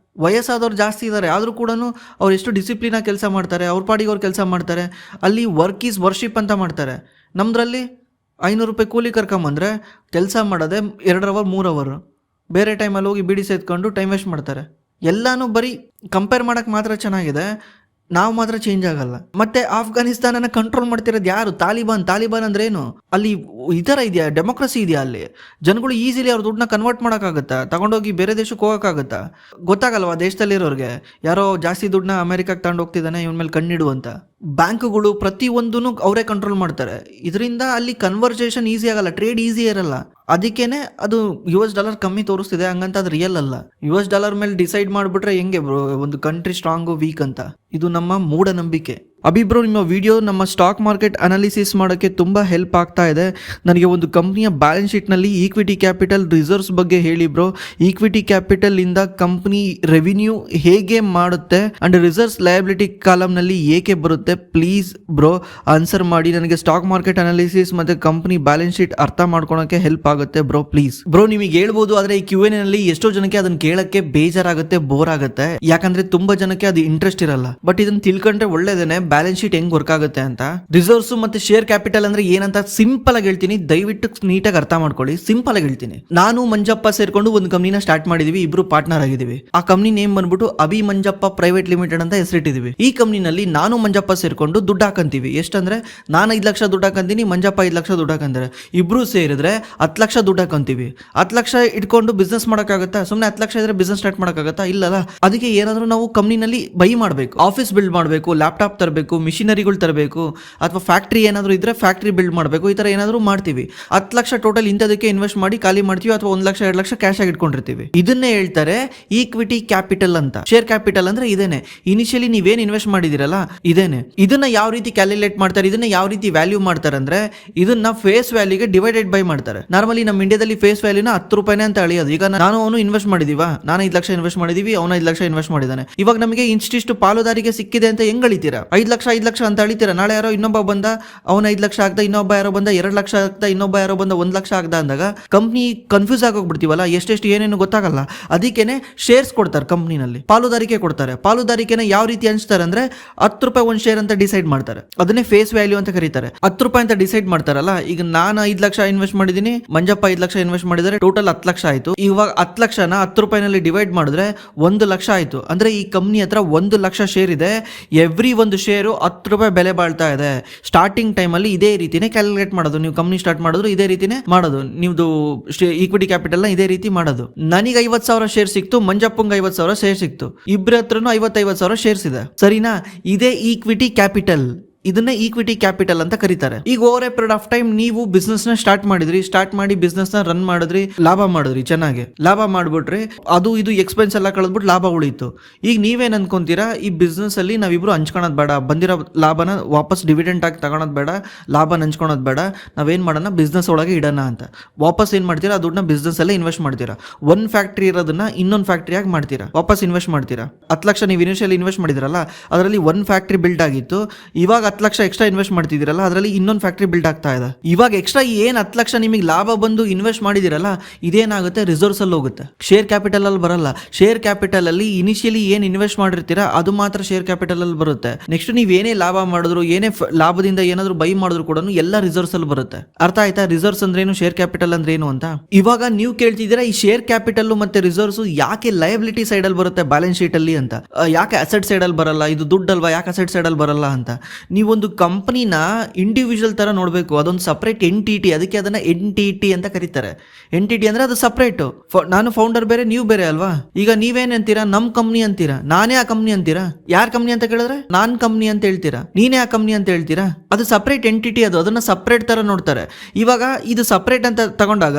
ವಯಸ್ಸಾದವ್ರು ಜಾಸ್ತಿ ಇದ್ದಾರೆ, ಆದರೂ ಕೂಡ ಅವ್ರು ಎಷ್ಟು ಡಿಸಿಪ್ಲಿನ್ ಆಗಿ ಕೆಲಸ ಮಾಡ್ತಾರೆ, ಅವ್ರ ಪಾಡಿಗೆ ಅವ್ರು ಕೆಲಸ ಮಾಡ್ತಾರೆ. ಅಲ್ಲಿ ವರ್ಕ್ ಈಸ್ ವರ್ಷಿಪ್ ಅಂತ ಮಾಡ್ತಾರೆ. ನಮ್ದ್ರಲ್ಲಿ $500 ಕೂಲಿ ಕರ್ಕೊಂಬಂದ್ರೆ ಕೆಲಸ ಮಾಡೋದೆ 2 ಅವರ್ 3 ಅವರ್, ಬೇರೆ ಟೈಮಲ್ಲಿ ಹೋಗಿ ಬಿಡಿ ಸೇತ್ಕೊಂಡು ಟೈಮ್ ವೇಸ್ಟ್ ಮಾಡ್ತಾರೆ. ಎಲ್ಲಾನು ಬರೀ ಕಂಪೇರ್ ಮಾಡಕ್ಕೆ ಮಾತ್ರ ಚೆನ್ನಾಗಿದೆ. ನಾವು ಮಾತ್ರ ಚೇಂಜ್ ಆಗಲ್ಲ. ಮತ್ತೆ ಆಫ್ಘಾನಿಸ್ತಾನನ ಕಂಟ್ರೋಲ್ ಮಾಡ್ತಿರೋದು ಯಾರು? ತಾಲಿಬಾನ್ ಅಂದ್ರೆ ಏನು? ಅಲ್ಲಿ ಈ ಥರ ಇದೆಯಾ? ಡೆಮೋಕ್ರಸಿ ಇದೆಯಾ ಅಲ್ಲಿ? ಜನಗಳು ಈಸಿಲಿ ಅವ್ರ ದುಡ್ಡನ್ನ ಕನ್ವರ್ಟ್ ಮಾಡೋಕ್ಕಾಗತ್ತಾ? ತಗೊಂಡೋಗಿ ಬೇರೆ ದೇಶಕ್ಕೆ ಹೋಗೋಕ್ಕಾಗತ್ತಾ? ಗೊತ್ತಾಗಲ್ವಾ ದೇಶದಲ್ಲಿರೋರಿಗೆ ಯಾರೋ ಜಾಸ್ತಿ ದುಡ್ಡನ್ನ ಅಮೆರಿಕಕ್ಕೆ ತಗೊಂಡು ಹೋಗ್ತಿದ್ದಾನೆ, ಇವನ ಮೇಲೆ ಕಣ್ಣಿಡು ಅಂತ. ಬ್ಯಾಂಕ್ಗಳು ಪ್ರತಿಯೊಂದೂ ಅವರೇ ಕಂಟ್ರೋಲ್ ಮಾಡ್ತಾರೆ. ಇದರಿಂದ ಅಲ್ಲಿ ಕನ್ವರ್ಸೇಷನ್ ಈಸಿ ಆಗಲ್ಲ, ಟ್ರೇಡ್ ಈಸಿ ಇರಲ್ಲ. ಅದಕ್ಕೇನೆ ಅದು $US ಕಮ್ಮಿ ತೋರಿಸ್ತಿದೆ, ಹಂಗಂತ ಅದು ರಿಯಲ್ ಅಲ್ಲ. $US ಮೇಲೆ ಡಿಸೈಡ್ ಮಾಡಿಬಿಟ್ರೆ ಹೆಂಗೆ ಬ್ರೋ ಒಂದು ಕಂಟ್ರಿ ಸ್ಟ್ರಾಂಗು ವೀಕ್ ಅಂತ? ಇದು ನಮ್ಮ ಮೂಢನಂಬಿಕೆ. ಅಭಿಬ್ರೋ, ನಿಮ್ಮ ವಿಡಿಯೋ ನಮ್ಮ ಸ್ಟಾಕ್ ಮಾರ್ಕೆಟ್ ಅನಾಲಿಸಿಸ್ ಮಾಡೋಕ್ಕೆ ತುಂಬ ಹೆಲ್ಪ್ ಆಗ್ತಾ ಇದೆ. ನನಗೆ ಒಂದು ಕಂಪ್ನಿಯ ಬ್ಯಾಲೆನ್ಸ್ ಶೀಟ್ನಲ್ಲಿ ಈಕ್ವಿಟಿ ಕ್ಯಾಪಿಟಲ್ ರಿಸರ್ವ್ಸ್ ಬಗ್ಗೆ ಹೇಳಿ ಬ್ರೋ. ಈಕ್ವಿಟಿ ಕ್ಯಾಪಿಟಲ್ ಇಂದ ಕಂಪ್ನಿ ರೆವಿನ್ಯೂ ಹೇಗೆ ಮಾಡುತ್ತೆ ಅಂಡ್ ರಿಸರ್ವ್ಸ್ ಲಯಬಿಲಿಟಿ ಕಾಲಮ್ನಲ್ಲಿ ಏಕೆ ಬರುತ್ತೆ? ಪ್ಲೀಸ್ ಬ್ರೋ ಆನ್ಸರ್ ಮಾಡಿ. ನನಗೆ ಸ್ಟಾಕ್ ಮಾರ್ಕೆಟ್ ಅನಾಲಿಸಿಸ್ ಮತ್ತೆ ಕಂಪ್ನಿ ಬ್ಯಾಲೆನ್ಸ್ ಶೀಟ್ ಅರ್ಥ ಮಾಡ್ಕೊಳಕ್ಕೆ ಹೆಲ್ಪ್ ಆಗುತ್ತೆ ಬ್ರೋ, ಪ್ಲೀಸ್. ಬ್ರೋ ನಿಮಗೆ ಹೇಳ್ಬೋದು, ಆದ್ರೆ ಈ Q&A ನಲ್ಲಿ ಎಷ್ಟೋ ಜನಕ್ಕೆ ಅದನ್ನ ಕೇಳಕ್ಕೆ ಬೇಜಾರಾಗುತ್ತೆ, ಬೋರ್ ಆಗುತ್ತೆ. ಯಾಕಂದ್ರೆ ತುಂಬಾ ಜನಕ್ಕೆ ಅದು ಇಂಟ್ರೆಸ್ಟ್ ಇರಲ್ಲ. ಬಟ್ ಇದನ್ನ ತಿಳ್ಕೊಂಡ್ರೆ ಒಳ್ಳೇದೇನೆ ಬ್ಯಾಲೆನ್ಸ್ ಶೀಟ್ ಹೆಂಗ್ ವರ್ಕ್ ಆಗುತ್ತೆ ಅಂತ. ರಿಸರ್ವ್ಸ್ ಮತ್ತೆ ಶೇರ್ ಕ್ಯಾಪಿಟಲ್ ಅಂದ್ರೆ ಏನಂತ ಸಿಂಪಲ್ ಆಗಿ ಹೇಳ್ತೀನಿ, ದಯವಿಟ್ಟು ನೀಟಾಗಿ ಅರ್ಥ ಮಾಡ್ಕೊಳ್ಳಿ. ಸಿಂಪಲ್ ಆಗಿ ಹೇಳ್ತೀನಿ, ನಾನು ಮಂಜಪ್ಪ ಸೇರ್ಕೊಂಡು ಒಂದು ಕಂಪ್ನಿನ ಸ್ಟಾರ್ಟ್ ಮಾಡಿದೀವಿ, ಇಬ್ರು ಪಾರ್ಟ್ನರ್ ಆಗಿದೀವಿ. ಆ ಕಂಪ್ನಿ ನೇಮ್ ಬಂದ್ಬಿಟ್ಟು ಅಭಿ ಮಂಜಪ್ಪ ಪ್ರೈವೇಟ್ ಲಿಮಿಟೆಡ್ ಅಂತ ಹೆಸರಿಟ್ಟಿದೀವಿ. ಈ ಕಂಪ್ನಿನಲ್ಲಿ ನಾನು ಮಂಜಪ್ಪ ಸೇರ್ಕೊಂಡು ದುಡ್ಡು ಹಾಕಂತೀವಿ. ಎಷ್ಟಂದ್ರೆ ನಾನು 5 ಲಕ್ಷ ದುಡ್ಡು ಹಾಕಂತೀನಿ, ಮಂಜಪ್ಪ 5 ಲಕ್ಷ ದುಡ್ಡು ಹಾಕಂತಾರೆ. ಇಬ್ರು ಸೇರಿದ್ರೆ 10 ಲಕ್ಷ ದುಡ್ಡು ಹಾಕಂತೀವಿ. 10 ಲಕ್ಷ ಇಟ್ಕೊಂಡು ಬಿಸ್ನೆಸ್ ಮಾಡೋಕ್ಕಾಗತ್ತಾ? ಸುಮ್ಮನೆ 10 ಲಕ್ಷ ಇದ್ರೆ ಬಿಸ್ನೆಸ್ ಸ್ಟಾರ್ಟ್ ಮಾಡೋಕ್ಕಾಗತ್ತಾ? ಇಲ್ಲಲ್ಲ. ಅದಕ್ಕೆ ಏನಾದ್ರೂ ನಾವು ಕಂಪ್ನಿನಲ್ಲಿ ಬೈ ಮಾಡಬೇಕು, ಆಫೀಸ್ ಬಿಲ್ಡ್ ಮಾಡಬೇಕು, ಲ್ಯಾಪ್ಟಾಪ್ ತರಬೇಕು, ಮಿಷಿನರಿಗಳು ತರಬೇಕು, ಅಥವಾ ಫ್ಯಾಕ್ಟ್ರಿ ಏನಾದರೂ ಇದ್ರೆ ಫ್ಯಾಕ್ಟ್ರಿ ಬಿಲ್ಡ್ ಮಾಡಬೇಕು. ಈ ತರ ಏನಾದರೂ ಮಾಡ್ತೀವಿ. 10 ಲಕ್ಷ ಟೋಟಲ್ ಇಂಥದಕ್ಕೆ ಇನ್ವೆಸ್ಟ್ ಮಾಡಿ ಖಾಲಿ ಮಾಡ್ತೀವಿ, ಅಥವಾ 1 ಲಕ್ಷ 2 ಲಕ್ಷ ಕ್ಯಾಶ್ ಆಗಿ ಇಟ್ಕೊಂಡಿರ್ತೀವಿ. ಇದನ್ನೇ ಹೇಳ್ತಾರೆ ಈಕ್ವಿಟಿ ಕ್ಯಾಪಿಟಲ್ ಅಂತ. ಶೇರ್ ಕ್ಯಾಪಿಟಲ್ ಅಂದ್ರೆ ಇದೇನೆ. ಇನಿಷಿಯಲಿ ನೀವೇನ್ ಇನ್ವೆಸ್ಟ್ ಮಾಡಿದಿರಲ್ಲ ಇದೇನೆ. ಇದನ್ನ ಯಾವ ರೀತಿ ಕ್ಯಾಲ್ಕುಲೇಟ್ ಮಾಡ್ತಾರೆ, ಇದನ್ನ ಯಾವ ರೀತಿ ವ್ಯಾಲ್ಯೂ ಮಾಡ್ತಾರೆ ಅಂದ್ರೆ ಇದನ್ನ ಫೇಸ್ ವ್ಯಾಲ್ಯೂಗೆ ಡಿವೈಡೆಡ್ ಬೈ ಮಾಡ್ತಾರೆ. ನಾರ್ಮಲಿ ನಮ್ಮ ಇಂಡಿಯಾದಲ್ಲಿ ಫೇಸ್ ವ್ಯಾಲ್ಯೂನ 10 ರೂಪಾಯಿನೇ ಅಂತ ಅಳಿಯೋದು. ಈಗ ನಾನು ಅವನು ಇನ್ವೆಸ್ಟ್ ಮಾಡಿದೀವ, ನಾನು 5 ಲಕ್ಷ ಇನ್ವೆಸ್ಟ್ ಮಾಡಿದೀವಿ, ಅವನು 5 ಲಕ್ಷ ಇನ್ವೆಸ್ಟ್ ಮಾಡಿದ್ದಾನೆ. ಇವಾಗ ನಮಗೆ ಇಷ್ಟಿಷ್ಟು ಪಾಲುದಾರಿಗೆ ಸಿಕ್ಕಿದೆ ಅಂತ ಹೆಂಗ್ ಅಳಿತೀರಾ? 5 ಲಕ್ಷ ಅಂತ ಅಳಿತೀರಾ. ನಾಳೆ ಯಾರೋ ಇನ್ನೊಬ್ಬ ಬಂದ, ಅವನ 5 ಲಕ್ಷ ಆಗ್ದ, ಇನ್ನೊಬ್ಬ ಯಾರೋ ಬಂದ 2 ಲಕ್ಷ ಆಗ್ದ, ಇನ್ನೊಬ್ಬ ಯಾರೋ ಬಂದ 1 ಲಕ್ಷ ಆಗ್ದ ಅಂದಾಗ ಕಂಪ್ನಿ ಕನ್ಫ್ಯೂಸ್ ಆಗೋಗ್ಬಿಡ್ತೀವಲ್ಲ, ಎಷ್ಟೆಷ್ಟು ಏನೇನು ಗೊತ್ತಾಗಲ್ಲ. ಅದಕ್ಕೇನೆ ಶೇರ್ಸ್ ಕೊಡ್ತಾರೆ, ಕಂಪ್ನಿನಲ್ಲಿ ಪಾಲುದಾರಿಕೆ ಕೊಡ್ತಾರೆ. ಪಾಲುದಾರಿಕೆನ ಯಾವ ರೀತಿ ಹಂಚ್ತಾರೆ ಅಂದ್ರೆ 10 ರೂಪಾಯಿ ಒಂದು ಶೇರ್ ಅಂತ ಡಿಸೈಡ್ ಮಾಡ್ತಾರೆ. ಅದನ್ನೇ ಫೇಸ್ ವ್ಯಾಲ್ಯೂ ಅಂತ ಕರೀತಾರೆ. 10 ರೂಪಾಯಿ ಅಂತ ಡಿಸೈಡ್ ಮಾಡ್ತಾರಲ್ಲ. ಈಗ ನಾನು 5 ಲಕ್ಷ ಇನ್ವೆಸ್ಟ್ ಮಾಡಿದೀನಿ, ಮಂಜಪ್ಪ 5 ಲಕ್ಷ ಇನ್ವೆಸ್ಟ್ ಮಾಡಿದರೆ ಟೋಟಲ್ 10 ಲಕ್ಷ ಆಯ್ತು. ಇವಾಗ 10 ಲಕ್ಷನ 10 ರೂಪಾಯಿನಲ್ಲಿ ಡಿವೈಡ್ ಮಾಡಿದ್ರೆ 1 ಲಕ್ಷ ಆಯ್ತು. ಅಂದ್ರೆ ಈ ಕಂಪ್ನಿ ಹತ್ರ 1 ಲಕ್ಷ ಶೇರ್ ಇದೆ. ಎವ್ರಿ ಒಂದು ಶೇರು 10 ರೂಪಾಯಿ ಬೆಲೆ ಬಾಳ್ತಾ ಇದೆ. ಸ್ಟಾರ್ಟಿಂಗ್ ಟೈಮ್ ಅಲ್ಲಿ ಇದೇ ರೀತಿನೇ ಕ್ಯಾಲ್ಕುಲೇಟ್ ಮಾಡೋದು. ನೀವು ಕಂಪ್ನಿ ಸ್ಟಾರ್ಟ್ ಮಾಡಿದ್ರು ಇದೇ ರೀತಿನೇ ಮಾಡೋದು. ನೀವು ಈಕ್ವಿಟಿ ಕ್ಯಾಪಿಟಲ್ ನ ಇದೇ ರೀತಿ ಮಾಡೋದು. ನನಗೆ 50,000 ಶೇರ್ ಸಿಕ್ತು, ಮಂಜಪ್ಪಂಗೆ 50,000 ಶೇರ್ ಸಿಕ್ತು. ಇಬ್ಬರ ಹತ್ರನು 50,000 ಶೇರ್ಸ್ ಇದೆ, ಸರಿನಾ? ಇದೇ ಈಕ್ವಿಟಿ ಕ್ಯಾಪಿಟಲ್. ಇದನ್ನ ಈಕ್ವಿಟಿ ಕ್ಯಾಪಿಟಲ್ ಅಂತ ಕರೀತಾರೆ. ಈಗ over A period of time ನೀವು ಬಿಸ್ನೆಸ್ ನ ಸ್ಟಾರ್ಟ್ ಮಾಡಿ ಬಿಸ್ನೆಸ್ ನ ರನ್ ಮಾಡಿದ್ರಿ, ಲಾಭ ಮಾಡಿದ್ರಿ, ಚೆನ್ನಾಗಿ ಲಾಭ ಮಾಡ್ಬಿಟ್ರಿ. ಅದು ಇದು ಎಕ್ಸ್ಪೆನ್ಸ್ ಎಲ್ಲ ಕಳೆದ್ಬಿಟ್ಟು ಲಾಭ ಉಳಿತು. ಈಗ ನೀವೇನ್ ಅನ್ಕೊಂತೀರಾ, ಈ ಬಿಸ್ನೆಸ್ ಅಲ್ಲಿ ನಾವಿಬ್ರು ಹಂಚ್ಕೊಳೋದು ಬೇಡ, ಬಂದಿರೋ ಲಾಭನ ವಾಪಸ್ ಡಿವಿಡೆಂಟ್ ಆಗಿ ತಗೊಳೋದು ಬೇಡ, ಲಾಭ ಹಂಚ್ಕೊಳೋದು ಬೇಡ, ನಾವೇನ್ ಮಾಡೋಣ ಬಿಸ್ನೆಸ್ ಒಳಗೆ ಇಡೋಣ ಅಂತ. ವಾಪಸ್ ಏನ್ ಮಾಡ್ತೀರಾ, ದುಡ್ಡನ್ನ ಬಿಸ್ನೆಸ್ ಅಲ್ಲೇ ಇನ್ವೆಸ್ಟ್ ಮಾಡ್ತೀರಾ. ಒಂದು ಫ್ಯಾಕ್ಟ್ರಿ ಇರೋದನ್ನ ಇನ್ನೊಂದು ಫ್ಯಾಕ್ಟ್ರಿ ಆಗಿ ಮಾಡ್ತೀರಾ, ವಾಪಸ್ ಇನ್ವೆಸ್ಟ್ ಮಾಡ್ತೀರಾ. 10 ಲಕ್ಷ ನೀವು ಇನಿಷಿಯಲ್ ಇನ್ವೆಸ್ಟ್ ಮಾಡಿದ್ರಲ್ಲ, ಅದರಲ್ಲಿ ಒಂದು ಫ್ಯಾಕ್ಟ್ರಿ ಬಿಲ್ಡ್ ಆಗಿತ್ತು. ಇವಾಗ 10 ಲಕ್ಷ ಎಕ್ಸ್ಟ್ರಾ ಇನ್ವೆಸ್ಟ್ ಮಾಡ್ತಿದ್ದೀರಲ್ಲ, ಅದರಲ್ಲಿ ಇನ್ನೊಂದು ಫ್ಯಾಕ್ಟ್ರಿ ಬಿಲ್ಡ್ ಆಗ್ತಾ ಇದೆ. ಇವಾಗ ಎಕ್ಸ್ಟ್ರಾ ಏನ್ 10 ಲಕ್ಷ ನಿಮಗೆ ಲಾಭ ಬಂದು ಇನ್ವೆಸ್ಟ್ ಮಾಡಿದಿರಲ್ಲ, ಇದೇನಾಗುತ್ತೆ, ರಿಸರ್ವ್ಸ್ ಅಲ್ಲಿ ಹೋಗುತ್ತೆ, ಶೇರ್ ಕ್ಯಾಪಿಟಲ್ ಅಲ್ಲಿ ಬರಲ್ಲ. ಶೇರ್ ಕ್ಯಾಪಿಟಲ್ ಅಲ್ಲಿ ಇನಿಷಿಯಲಿ ಏನ್ ಇನ್ವೆಸ್ಟ್ ಮಾಡಿರ್ತೀರಾ ಅದು ಮಾತ್ರ ಶೇರ್ ಕ್ಯಾಪಿಟಲ್ ಅಲ್ಲಿ ಬರುತ್ತೆ. ನೆಕ್ಸ್ಟ್ ನೀವ್ ಏನೇ ಲಾಭ ಮಾಡಿದ್ರು, ಏನೇ ಲಾಭದಿಂದ ಏನಾದ್ರು ಬೈ ಮಾಡಿದ್ರು ಕೂಡ ಎಲ್ಲ ರಿಸರ್ವ್ಸ್ ಅಲ್ಲಿ ಬರುತ್ತೆ. ಅರ್ಥ ಆಯ್ತಾ? ರಿಸರ್ವ್ಸ್ ಅಂದ್ರೆ ಏನು, ಶೇರ್ ಕ್ಯಾಪಿಟಲ್ ಅಂದ್ರೆ ಏನು ಅಂತ. ಇವಾಗ ನೀವು ಕೇಳ್ತಿದ್ದೀರಾ, ಈ ಶೇರ್ ಕ್ಯಾಪಿಟಲ್ ಮತ್ತೆ ರಿಸರ್ವ್ಸ್ ಯಾಕೆ ಲಯಬಿಲಿಟಿ ಸೈಡ್ ಅಲ್ಲಿ ಬರುತ್ತೆ ಬ್ಯಾಲೆನ್ಸ್ ಶೀಟ್ ಅಲ್ಲಿ ಅಂತ, ಯಾಕೆ ಅಸೆಟ್ ಸೈಡ್ ಅಲ್ಲಿ ಬರಲ್ಲ, ಇದು ದುಡ್ಡಲ್ವಾ, ಯಾಕೆ ಅಸೆಟ್ ಸೈಡ್ ಅಲ್ಲಿ ಬರಲ್ಲ ಅಂತ. ನೀವೊಂದು ಕಂಪನಿನ ಇಂಡಿವಿಜುವಲ್ ತರ ನೋಡಬೇಕು, ಅದೊಂದು ಸಪರೇಟ್ ಎಂಟಿಟಿ. ಅದಕ್ಕೆ ಅದನ್ನ ಎಂಟಿಟಿ ಅಂತ ಕರೀತಾರೆ. ಎಂಟಿಟಿ ಅಂದ್ರೆ ಅದು ಸಪರೇಟ್. ನಾನು ಫೌಂಡರ್ ಬೇರೆ, ನೀವು ಬೇರೆ ಅಲ್ವಾ? ಈಗ ನೀವೇನ್ ಅಂತೀರಾ, ನಮ್ ಕಂಪ್ನಿ ಅಂತೀರಾ, ನಾನೇ ಆ ಕಂಪ್ನಿ ಅಂತೀರಾ. ಯಾರ್ ಕಂಪ್ನಿ ಅಂತ ಕೇಳಿದ್ರೆ ನಾನ್ ಕಂಪ್ನಿ ಅಂತ ಹೇಳ್ತೀರಾ, ನೀನೇ ಆ ಕಂಪ್ನಿ ಅಂತ ಹೇಳ್ತೀರಾ. ಅದು ಸಪರೇಟ್ ಎಂಟಿಟಿ, ಅದನ್ನ ಸಪರೇಟ್ ತರ ನೋಡ್ತಾರೆ. ಇವಾಗ ಇದು ಸಪರೇಟ್ ಅಂತ ತಗೊಂಡಾಗ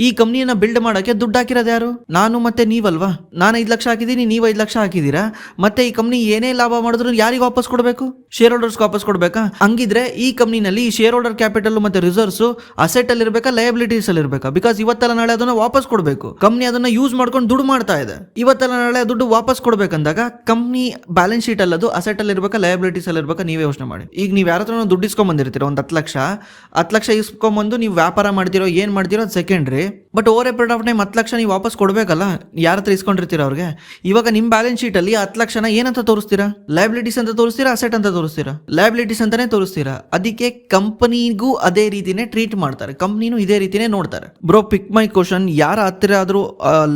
ಈ ಕಂಪ್ನಿಯನ್ನ ಬಿಲ್ಡ್ ಮಾಡಕ್ಕೆ ದುಡ್ಡು ಹಾಕಿರೋದು ಯಾರು? ನಾನು ಮತ್ತೆ ನೀವಲ್ವಾ? ನಾನು 5 ಲಕ್ಷ ಹಾಕಿದೀನಿ, ನೀವು 5 ಲಕ್ಷ ಹಾಕಿದೀರಾ. ಮತ್ತೆ ಈ ಕಂಪ್ನಿ ಏನೇ ಲಾಭ ಮಾಡಿದ್ರು ಯಾರಿಗೆ ವಾಪಸ್ ಕೊಡಬೇಕು? ಶೇರ್ ಹೋಲ್ಡರ್ಸ್ ವಾಪಸ್ ಕೊಡ್ಬೇಕಾ? ಹಂಗಿದ್ರೆ ಈ ಕಂಪ್ನಿನಲ್ಲಿ ಈ ಶೇರ್ ಹೋಲ್ಡರ್ ಕ್ಯಾಪಿಟಲ್ ಮತ್ತೆ ರಿಸರ್ವ್ಸ್ ಅಸೆಟ್ ಅಲ್ಲಿ ಇರಬೇಕಾ, ಲಯಬಿಲಿಟೀಸ್ ಅಲ್ಲಿ ಇರಬೇಕಾ? ಬಿಕಾಸ್ ಇವತ್ತೆಲ್ಲ ನಾಳೆ ಅದನ್ನ ವಾಪಸ್ ಕೊಡಬೇಕು. ಕಂಪ್ನಿ ಅದನ್ನ ಯೂಸ್ ಮಾಡ್ಕೊಂಡು ದುಡ್ಡು ಮಾಡ್ತಾ ಇದೆ. ಇವತ್ತೆಲ್ಲ ನಾಳೆ ದುಡ್ಡು ವಾಪಸ್ ಕೊಡ್ಬೇಕಂದಾಗ ಕಂಪ್ನಿ ಬ್ಯಾಲೆನ್ಸ್ ಶೀಟ್ ಅಲ್ಲಿ ಅದು ಅಸೆಟ್ ಅಲ್ಲಿ ಇರಬೇಕಾ, ಲಯಬಿಲಿಟೀಸ್ ಅಲ್ಲಿ ಇರಬೇಕಾ? ನೀವೇ ಯೋಚನೆ ಮಾಡಿ. ಈಗ ನೀವು ಯಾರ ಹತ್ರ ದುಡ್ಡು ಇಸ್ಕೊಂಡ್ ಬಂದಿರ್ತೀರ, ಒಂದು 10 ಲಕ್ಷ ಇಸ್ಕೊಂಡ್ಬಂದು ನೀವು ವ್ಯಾಪಾರ ಮಾಡ್ತಿರೋ ಏನ್ ಮಾಡ್ತಿರೋ ಅದು secondary. But over A period of time 10 lakh ನೀವು ವಾಪಸ್ ಕೊಡಬೇಕಲ್ಲ, ಯಾರ ಹತ್ರ ಇಸ್ಕೊಂಡಿರ್ತೀರ ಅವ್ರಿಗೆ. ಇವಾಗ ನಿಮ್ಮ ಬ್ಯಾಲೆನ್ಸ್ ಶೀಟಲ್ಲಿ 10 ಲಕ್ಷನ ಏನಂತ ತೋರಿಸ್ತೀರಾ? ಲಯಬಿಲಿಟೀಸ್ ಅಂತ ತೋರಿಸ್ತೀರಾ, ಅಸೆಟ್ ಅಂತ ತೋರಿಸ್ತೀರಾ? ಲಯಬಿಲಿಟೀಸ್ ಅಂತಾನೆ ತೋರಿಸ್ತೀರಾ. ಅದಕ್ಕೆ ಕಂಪನಿಗೂ ಅದೇ ರೀತಿನೇ ಟ್ರೀಟ್ ಮಾಡ್ತಾರೆ, ಕಂಪ್ನಿನೂ ಇದೇ ರೀತಿನೇ ನೋಡ್ತಾರೆ. ಬ್ರೋ ಪಿಕ್ ಮೈ ಕ್ವಶನ್, ಯಾರ ಹತ್ತಿರ ಆದರೂ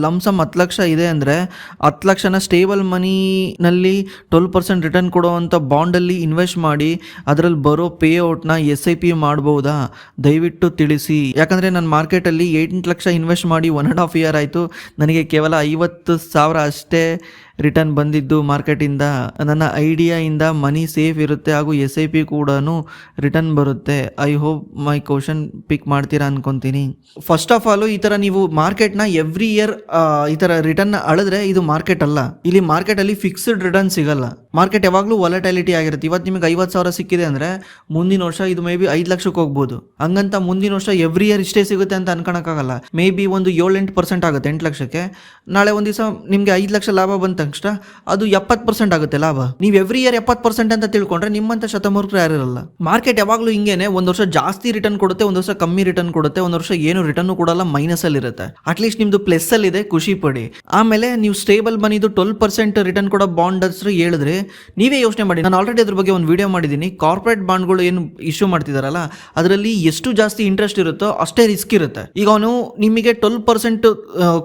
ಲಮ್ಸಮ್ 10 ಲಕ್ಷ ಇದೆ ಅಂದರೆ 10 ಲಕ್ಷನ ಸ್ಟೇಬಲ್ ಮನಿನಲ್ಲಿ 12% ರಿಟರ್ನ್ ಕೊಡುವಂಥ ಬಾಂಡಲ್ಲಿ ಇನ್ವೆಸ್ಟ್ ಮಾಡಿ ಅದರಲ್ಲಿ ಬರೋ ಪೇ ಔಟ್ನ SIP ಮಾಡ್ಬೋದಾ? ದಯವಿಟ್ಟು ತಿಳಿಸಿ. ಯಾಕಂದರೆ ನಾನು ಮಾರ್ಕೆಟಲ್ಲಿ 8 ಲಕ್ಷ ಇನ್ವೆಸ್ಟ್ ಮಾಡಿ 1.5 ಇಯರ್ ಆಯಿತು. ನನಗೆ ಕೇವಲ 50,000 ಅಷ್ಟೇ ರಿಟರ್ನ್ ಬಂದಿದ್ದು ಮಾರ್ಕೆಟಿಂದ. ನನ್ನ ಐಡಿಯಾಯಿಂದ ಮನಿ ಸೇಫ್ ಇರುತ್ತೆ ಹಾಗೂ SIP ಕೂಡ ರಿಟರ್ನ್ ಬರುತ್ತೆ. ಐ ಹೋಪ್ ಮೈ ಕ್ವಶನ್ ಪಿಕ್ ಮಾಡ್ತೀರಾ ಅನ್ಕೊತೀನಿ. ಫಸ್ಟ್ ಆಫ್ ಆಲ್ ಈ ಥರ ನೀವು ಮಾರ್ಕೆಟ್ನ ಎವ್ರಿ ಇಯರ್ ಈ ಥರ ರಿಟರ್ನ್ ಅಳಿದ್ರೆ ಇದು ಮಾರ್ಕೆಟ್ ಅಲ್ಲ. ಇಲ್ಲಿ ಮಾರ್ಕೆಟಲ್ಲಿ ಫಿಕ್ಸ್ಡ್ ರಿಟರ್ನ್ ಸಿಗಲ್ಲ. ಮಾರ್ಕೆಟ್ ಯಾವಾಗಲೂ ವಾಲಟೈಲಿಟಿ ಆಗಿರುತ್ತೆ. ಇವತ್ತು ನಿಮಗೆ 50,000 ಸಿಕ್ಕಿದೆ ಅಂದರೆ ಮುಂದಿನ ವರ್ಷ ಇದು ಮೇ ಬಿ 5 ಲಕ್ಷಕ್ಕೆ ಹೋಗ್ಬೋದು. ಹಂಗಂತ ಮುಂದಿನ ವರ್ಷ ಎವ್ರಿ ಇಯರ್ ಇಷ್ಟೇ ಸಿಗುತ್ತೆ ಅಂತ ಅನ್ಕೊಳಕ್ಕಾಗಲ್ಲ. ಮೇ ಬಿ ಒಂದು 7-8% ಆಗುತ್ತೆ 8 ಲಕ್ಷಕ್ಕೆ. ನಾಳೆ ಒಂದು ದಿವಸ ನಿಮಗೆ 5 ಲಕ್ಷ ಲಾಭ ಬಂತ ತಕ್ಷಣ ಅದು 70% ಆಗುತ್ತೆ ಲಾಭ. ನೀವು ಎವ್ರಿ ಇಯರ್ 70% ಅಂತ ತಿಳ್ಕೊಂಡ್ರೆ ನಿಮ್ಮಂತ ಶತಮೂರ್ಖರು ಯಾರು ಇರಲ್ಲ. ಮಾರ್ಕೆಟ್ ಯಾವಾಗಲೂ ಹಿಂಗೇನೆ, ಒಂದು ವರ್ಷ ಜಾಸ್ತಿ ರಿಟರ್ನ್ ಕೊಡುತ್ತೆ, ಒಂದು ವರ್ಷ ಕಮ್ಮಿ ರಿಟರ್ನ್ ಕೊಡುತ್ತೆ, ಒಂದು ವರ್ಷ ಏನು ರಿಟರ್ನ್ ಕೊಡಲ್ಲ, ಮೈನಸ್ ಅಲ್ಲಿ ಇರುತ್ತೆ. ಅಟ್ಲೀಸ್ಟ್ ನಿಮ್ದು ಪ್ಲಸ್ ಅಲ್ಲಿ ಇದೆ, ಖುಷಿ ಪಡಿ. ಆಮೇಲೆ ನೀವು ಸ್ಟೇಬಲ್ ಮನಿದು 12% ರಿಟರ್ನ್ ಕೊಡೋ ಬಾಂಡ್ ಹೇಳಿದ್ರೆ ನೀವೇ ಯೋಚನೆ ಮಾಡಿ. ನಾನು ಆಲ್ರೆಡಿ ಅದ್ರ ಬಗ್ಗೆ ಒಂದು ವಿಡಿಯೋ ಮಾಡಿದ್ದೀನಿ. ಕಾರ್ಪೊರೇಟ್ ಬಾಂಡ್ಗಳು ಏನು ಇಶ್ಯೂ ಮಾಡ್ತಿದಾರಲ್ಲ ಅದರಲ್ಲಿ ಎಷ್ಟು ಜಾಸ್ತಿ ಇಂಟ್ರೆಸ್ಟ್ ಇರುತ್ತೋ ಅಷ್ಟೇ ರಿಸ್ಕ್ ಇರುತ್ತೆ. ಈಗ ಅವನು ನಿಮಗೆ 12%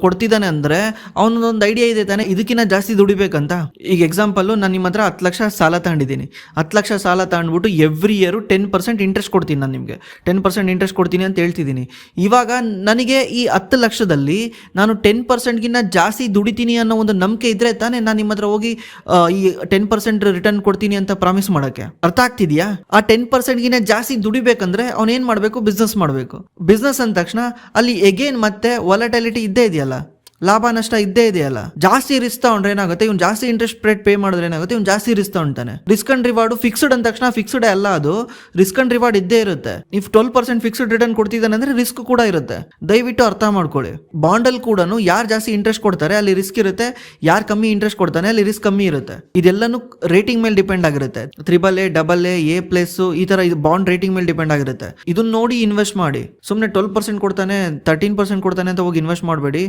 ಕೊಡ್ತಿದ್ದಾನೆ ಅಂದ್ರೆ ಅವನೊಂದು ಐಡಿಯಾ ಇದೆ ತಾನೆ ಇದಕ್ಕಿಂತ ಜಾಸ್ತಿ ದುಡಿಬೇಕಂತ. ಈಗ ಎಕ್ಸಾಂಪಲ್, ನಾನು ನಿಮ್ಮ ಹತ್ರ 10 ಲಕ್ಷ ಸಾಲ ತಗೊಂಡಿದ್ದೀನಿ. 10 ಲಕ್ಷ ಸಾಲ ತಗೊಂಡ್ಬಿಟ್ಟು ಎವ್ರಿ ಇಯರ್ 10% ಇಂಟ್ರೆಸ್ಟ್ ಕೊಡ್ತೀನಿ. ನಾನು ನಿಮಗೆ 10% ಇಂಟ್ರೆಸ್ಟ್ ಕೊಡ್ತೀನಿ ಅಂತ ಹೇಳ್ತಿದ್ದೀನಿ. ಇವಾಗ ನನಗೆ ಈ 10 ಲಕ್ಷದಲ್ಲಿ ನಾನು 10%ಗಿಂತ ಜಾಸ್ತಿ ದುಡಿತೀನಿ ಅನ್ನೋ ಒಂದು ನಂಬಿಕೆ ಇದ್ರೆ ತಾನೇ ನಾನು ನಿಮ್ಮ ಹತ್ರ ಹೋಗಿ ಈ 10% ರಿಟರ್ನ್ ಕೊಡ್ತೀನಿ ಅಂತ ಪ್ರಾಮಿಸ್ ಮಾಡೋಕ್ಕೆ. ಅರ್ಥ ಆಗ್ತಿದ್ಯಾ? ಆ 10%ಗಿಂತ ಜಾಸ್ತಿ ದುಡಿಬೇಕಂದ್ರೆ ಅವ್ನು ಏನು ಮಾಡಬೇಕು? ಬಿಸ್ನೆಸ್ ಮಾಡಬೇಕು. ಬಿಸ್ನೆಸ್ ಅಂದ ತಕ್ಷಣ ಅಲ್ಲಿ ಎಗೇನ್ ಮತ್ತೆ ವಾಲಟೈಲಿಟಿ ಇದ್ದೇ ಇದೆಯಲ್ಲ, ಲಾಭ ನಷ್ಟ ಇದ್ದೇ ಇದೆಯಲ್ಲ. ಜಾಸ್ತಿ ರಿಸ್ಕ್ ತಗೊಂಡ್ರೆ ಏನಾಗುತ್ತೆ, ಇವ್ನು ಜಾಸ್ತಿ ಇಂಟ್ರೆಸ್ಟ್ ರೇಟ್ ಪೇ ಮಾಡಿದ್ರೆ ಏನಾಗುತ್ತೆ, ಇವ್ನು ಜಾಸ್ತಿ ರಿಸ್ಕ್ ತಗೊಂತಾನೆ. ರಿಸ್ಕ್ ಅಂಡ್ ರಿವಾರ್ಡ್ ಫಿಕ್ಸ್ಡ್ ಅಂದ ತಕ್ಷಣ ಫಿಕ್ಸ್ಡ್ ಅಲ್ಲ, ಅದು ರಿಸ್ಕ್ ಅಂಡ್ ರಿವಾರ್ಡ್ ಇದ್ದೇ ಇರುತ್ತೆ. ನೀವು 12% ಫಿಕ್ಸ್ಡ್ ರಿಟರ್ನ್ ಕೊಡ್ತಿದ್ದಾನೆ ಅಂದ್ರೆ ರಿಸ್ಕ್ ಕೂಡ ಇರುತ್ತೆ. ದಯವಿಟ್ಟು ಅರ್ಥ ಮಾಡ್ಕೊಳ್ಳಿ. ಬಾಂಡಲ್ಲಿ ಕೂಡ ಯಾರು ಜಾಸ್ತಿ ಇಂಟ್ರೆಸ್ಟ್ ಕೊಡ್ತಾರೆ ಅಲ್ಲಿ ರಿಸ್ಕ್ ಇರುತ್ತೆ, ಯಾರು ಕಮ್ಮಿ ಇಂಟ್ರೆಸ್ಟ್ ಕೊಡ್ತಾನೆ ಅಲ್ಲಿ ರಿಸ್ಕ್ ಕಮ್ಮಿ ಇರುತ್ತೆ. ಇದೆಲ್ಲನೂ ರೇಟಿಂಗ್ ಮೇಲೆ ಡಿಪೆಂಡ್ ಆಗಿರುತ್ತೆ. AAA, AA+, ಈ ತರ ಇದು ಬಾಂಡ್ ರೇಟಿಂಗ್ ಮೇಲೆ ಡಿಪೆಂಡ್ ಆಗಿರುತ್ತೆ. ಇದನ್ನ ನೋಡಿ ಇನ್ವೆಸ್ಟ್ ಮಾಡಿ. ಸುಮ್ಮನೆ 12% ಕೊಡ್ತಾನೆ 13% ಕೊಡ್ತಾನೆ ಅಂತ ಹೋಗಿ ಇನ್ವೆಸ್ಟ್ ಮಾಡಬೇಡಿ.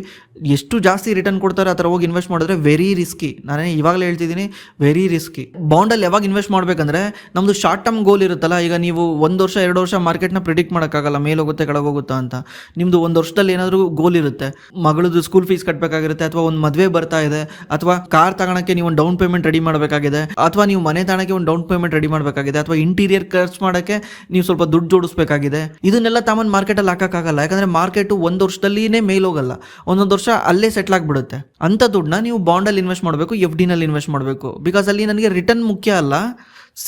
ಎಷ್ಟು ಜಾಸ್ತಿ ರಿಟರ್ನ್ ಕೊಡ್ತಾರೆ ಆ ಥರ ಹೋಗಿ ಇನ್ವೆಸ್ಟ್ ಮಾಡಿದ್ರೆ ವೆರಿ ರಿಸ್ಕಿ. ನಾನೇ ಇವಾಗಲೇ ಹೇಳ್ತಿದ್ದೀನಿ, ವೆರಿ ರಿಸ್ಕಿ. ಬಾಂಡಲ್ಲಿ ಯಾವಾಗ ಇನ್ವೆಸ್ಟ್ ಮಾಡಬೇಕಂದ್ರೆ ನಮ್ಮದು ಶಾರ್ಟ್ ಟರ್ಮ್ ಗೋಲ್ ಇರುತ್ತಲ್ಲ. ಈಗ ನೀವು 1 ವರ್ಷ 2 ವರ್ಷ ಮಾರ್ಕೆಟ್ನ ಪ್ರಿಡಿಕ್ಟ್ ಮಾಡೋಕ್ಕಾಗಲ್ಲ, ಮೇಲೆ ಹೋಗುತ್ತೆ ಕೆಳಗೋಗುತ್ತಾ ಅಂತ. ನಿಮ್ಮದು 1 ವರ್ಷದಲ್ಲಿ ಏನಾದರೂ ಗೋಲ್ ಇರುತ್ತೆ. ಮಗಳದ್ದು ಸ್ಕೂಲ್ ಫೀಸ್ ಕಟ್ಟಬೇಕಾಗಿರುತ್ತೆ, ಅಥವಾ ಒಂದು ಮದುವೆ ಬರ್ತಾ ಇದೆ, ಅಥವಾ ಕಾರ್ ತಗೊಳಕ್ಕೆ ನೀವು ಒಂದು ಡೌನ್ ಪೇಮೆಂಟ್ ರೆಡಿ ಮಾಡಬೇಕಾಗಿದೆ, ಅಥವಾ ನೀವು ಮನೆ ತಗೊಳಕ್ಕೆ ಒಂದು ಡೌನ್ ಪೇಮೆಂಟ್ ರೆಡಿ ಮಾಡಬೇಕಾಗಿದೆ, ಅಥವಾ ಇಂಟೀರಿಯರ್ ಖರ್ಚು ಮಾಡೋಕ್ಕೆ ನೀವು ಸ್ವಲ್ಪ ದುಡ್ಡು ಜೋಡಿಸ್ಬೇಕಾಗಿದೆ. ಇದನ್ನೆಲ್ಲ ತಾಮನ್ ಮಾರ್ಕೆಟಲ್ಲಿ ಹಾಕೋಕ್ಕಾಗಲ್ಲ. ಯಾಕಂದರೆ ಮಾರ್ಕೆಟು 1 ವರ್ಷದಲ್ಲಿನೇ ಮೇಲೋಗಲ್ಲ, ಒಂದೊಂದು ವರ್ಷ ಅಲ್ಲೇ ಸೆಟ್ಲ್ ಆಗಿಬಿಡುತ್ತೆ. ಅಂತ ದುಡ್ಡನ್ನ ನೀವು ಬಾಂಡಲ್ಲಿ ಇನ್ವೆಸ್ಟ್ ಮಾಡಬೇಕು, FD ನಲ್ಲಿ ಇನ್ವೆಸ್ಟ್ ಮಾಡಬೇಕು. ಬಿಕಾಸ್ ಅಲ್ಲಿ ನನಗೆ ರಿಟರ್ನ್ ಮುಖ್ಯ ಅಲ್ಲ,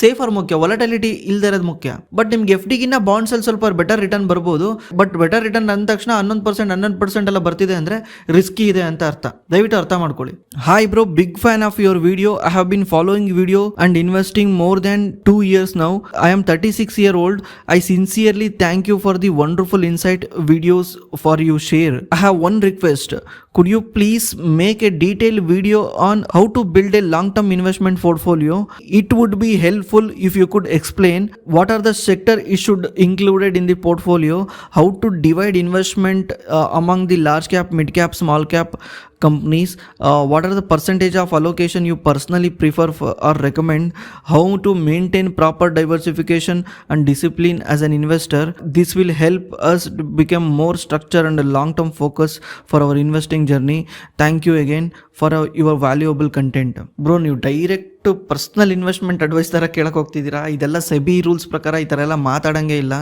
ಸೇಫರ್ ಮುಖ್ಯ, ವಾಲಟೈಲಿಟಿ ಇಲ್ಲದೆ ಇರೋದು ಮುಖ್ಯ. ಬಟ್ ನಿಮ್ಗೆ FDಗಿನ್ನ ಬಾಂಡ್ಸಲ್ಲಿ ಸ್ವಲ್ಪ ಬೆಟರ್ ರಿಟರ್ನ್ ಬರ್ಬೋದು. ಬಟ್ ಬೆಟರ್ ರಿಟರ್ನ್ ಅಂದ ತಕ್ಷಣ 11% ಎಲ್ಲ ಬರ್ತಿದೆ ಅಂದರೆ ರಿಸ್ಕಿ ಇದೆ ಅಂತ ಅರ್ಥ. ದಯವಿಟ್ಟು ಅರ್ಥ ಮಾಡ್ಕೊಳ್ಳಿ. Hi bro, big fan of your video. I have been following video and investing more than 2 years now. I am 36 years old. I sincerely thank you for the wonderful insight videos for you share. I have one request. Could you please make a detailed video on how to build a long-term investment portfolio? It would be helpful if you could explain what are the sector you should included in the portfolio, how to divide investment among the large cap, mid cap, small cap companies, what are the percentage of allocation you personally prefer or recommend, how to maintain proper diversification and discipline as an investor. This will help us to become more structured and long-term focus for our investing journey. Thank you again for your valuable content. Bro, ನೀವು direct personal investment advice ಥರ ಕೇಳಕ್ಕೆ ಹೋಗ್ತಿದ್ದೀರಾ. ಇದೆಲ್ಲ SEBI rules ಪ್ರಕಾರ ಈ ಥರ ಎಲ್ಲ ಮಾತಾಡೋಂಗೇ ಇಲ್ಲ.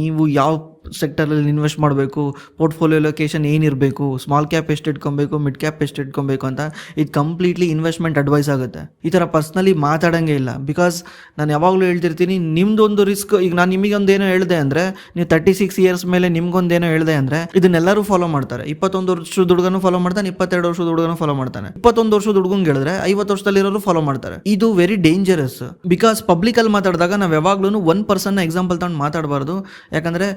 ನೀವು ಯಾವ ಸೆಕ್ಟರಲ್ಲಿ ಇನ್ವೆಸ್ಟ್ ಮಾಡಬೇಕು, ಪೋರ್ಟ್ಫೋಲಿಯೋ ಲೊಕೇಶನ್ ಏನಿರಬೇಕು, ಸ್ಮಾಲ್ ಕ್ಯಾಪ್ ಎಷ್ಟು ಇಟ್ಕೊಬೇಕು, ಮಿಡ್ ಕ್ಯಾಪ್ ಎಷ್ಟು ಇಟ್ಕೊಬೇಕು ಅಂತ, ಇದು ಕಂಪ್ಲೀಟ್ಲಿ ಇನ್ವೆಸ್ಟ್ಮೆಂಟ್ ಅಡ್ವೈಸ್ ಆಗುತ್ತೆ. ಈ ಥರ ಪರ್ಸ್ನಲಿ ಮಾತಾಡೋಂಗೇ ಇಲ್ಲ. ಬಿಕಾಸ್ ನಾನು ಯಾವಾಗಲೂ ಹೇಳ್ತಿರ್ತೀನಿ, ನಿಮ್ಮದೊಂದು ರಿಸ್ಕ್. ಈಗ ನಾನು ನಿಮಗೊಂದೇನೋ ಹೇಳಿದೆ ಅಂದರೆ, ನೀವು 36 ಇಯರ್ಸ್ ಮೇಲೆ ನಿಮ್ಗೊಂದೇನೋ ಹೇಳಿದೆ ಅಂದರೆ ಇದನ್ನೆಲ್ಲರೂ ಫಾಲೋ ಮಾಡ್ತಾರೆ. 21 ವರ್ಷದ ಹುಡುಗನೂ ಫಾಲೋ ಮಾಡ್ತಾನೆ, 22 ವರ್ಷದ ಹುಡುಗನೂ ಫಾಲೋ ಮಾಡ್ತಾನೆ. 21 ವರ್ಷದ ಹುಡುಗಂಗೆ ಹೇಳಿದ್ರೆ 50 ವರ್ಷದಲ್ಲಿರೋರು ಫಾಲೋ ಮಾಡ್ತಾರೆ. ಇದು ವೆರಿ ಡೇಂಜರಸ್. ಬಿಕಾಸ್ ಪಬ್ಲಿಕ್ ಅಲ್ಲಿ ಮಾತಾಡಿದಾಗ ನಾವು ಯಾವಾಗ್ಲೂ 1 ಪರ್ಸನ್ ಎಕ್ಸಾಂಪಲ್ ತಗೊಂಡು ಮಾತಾಡಬಾರ್ದು. ಯಾಕಂದ್ರೆ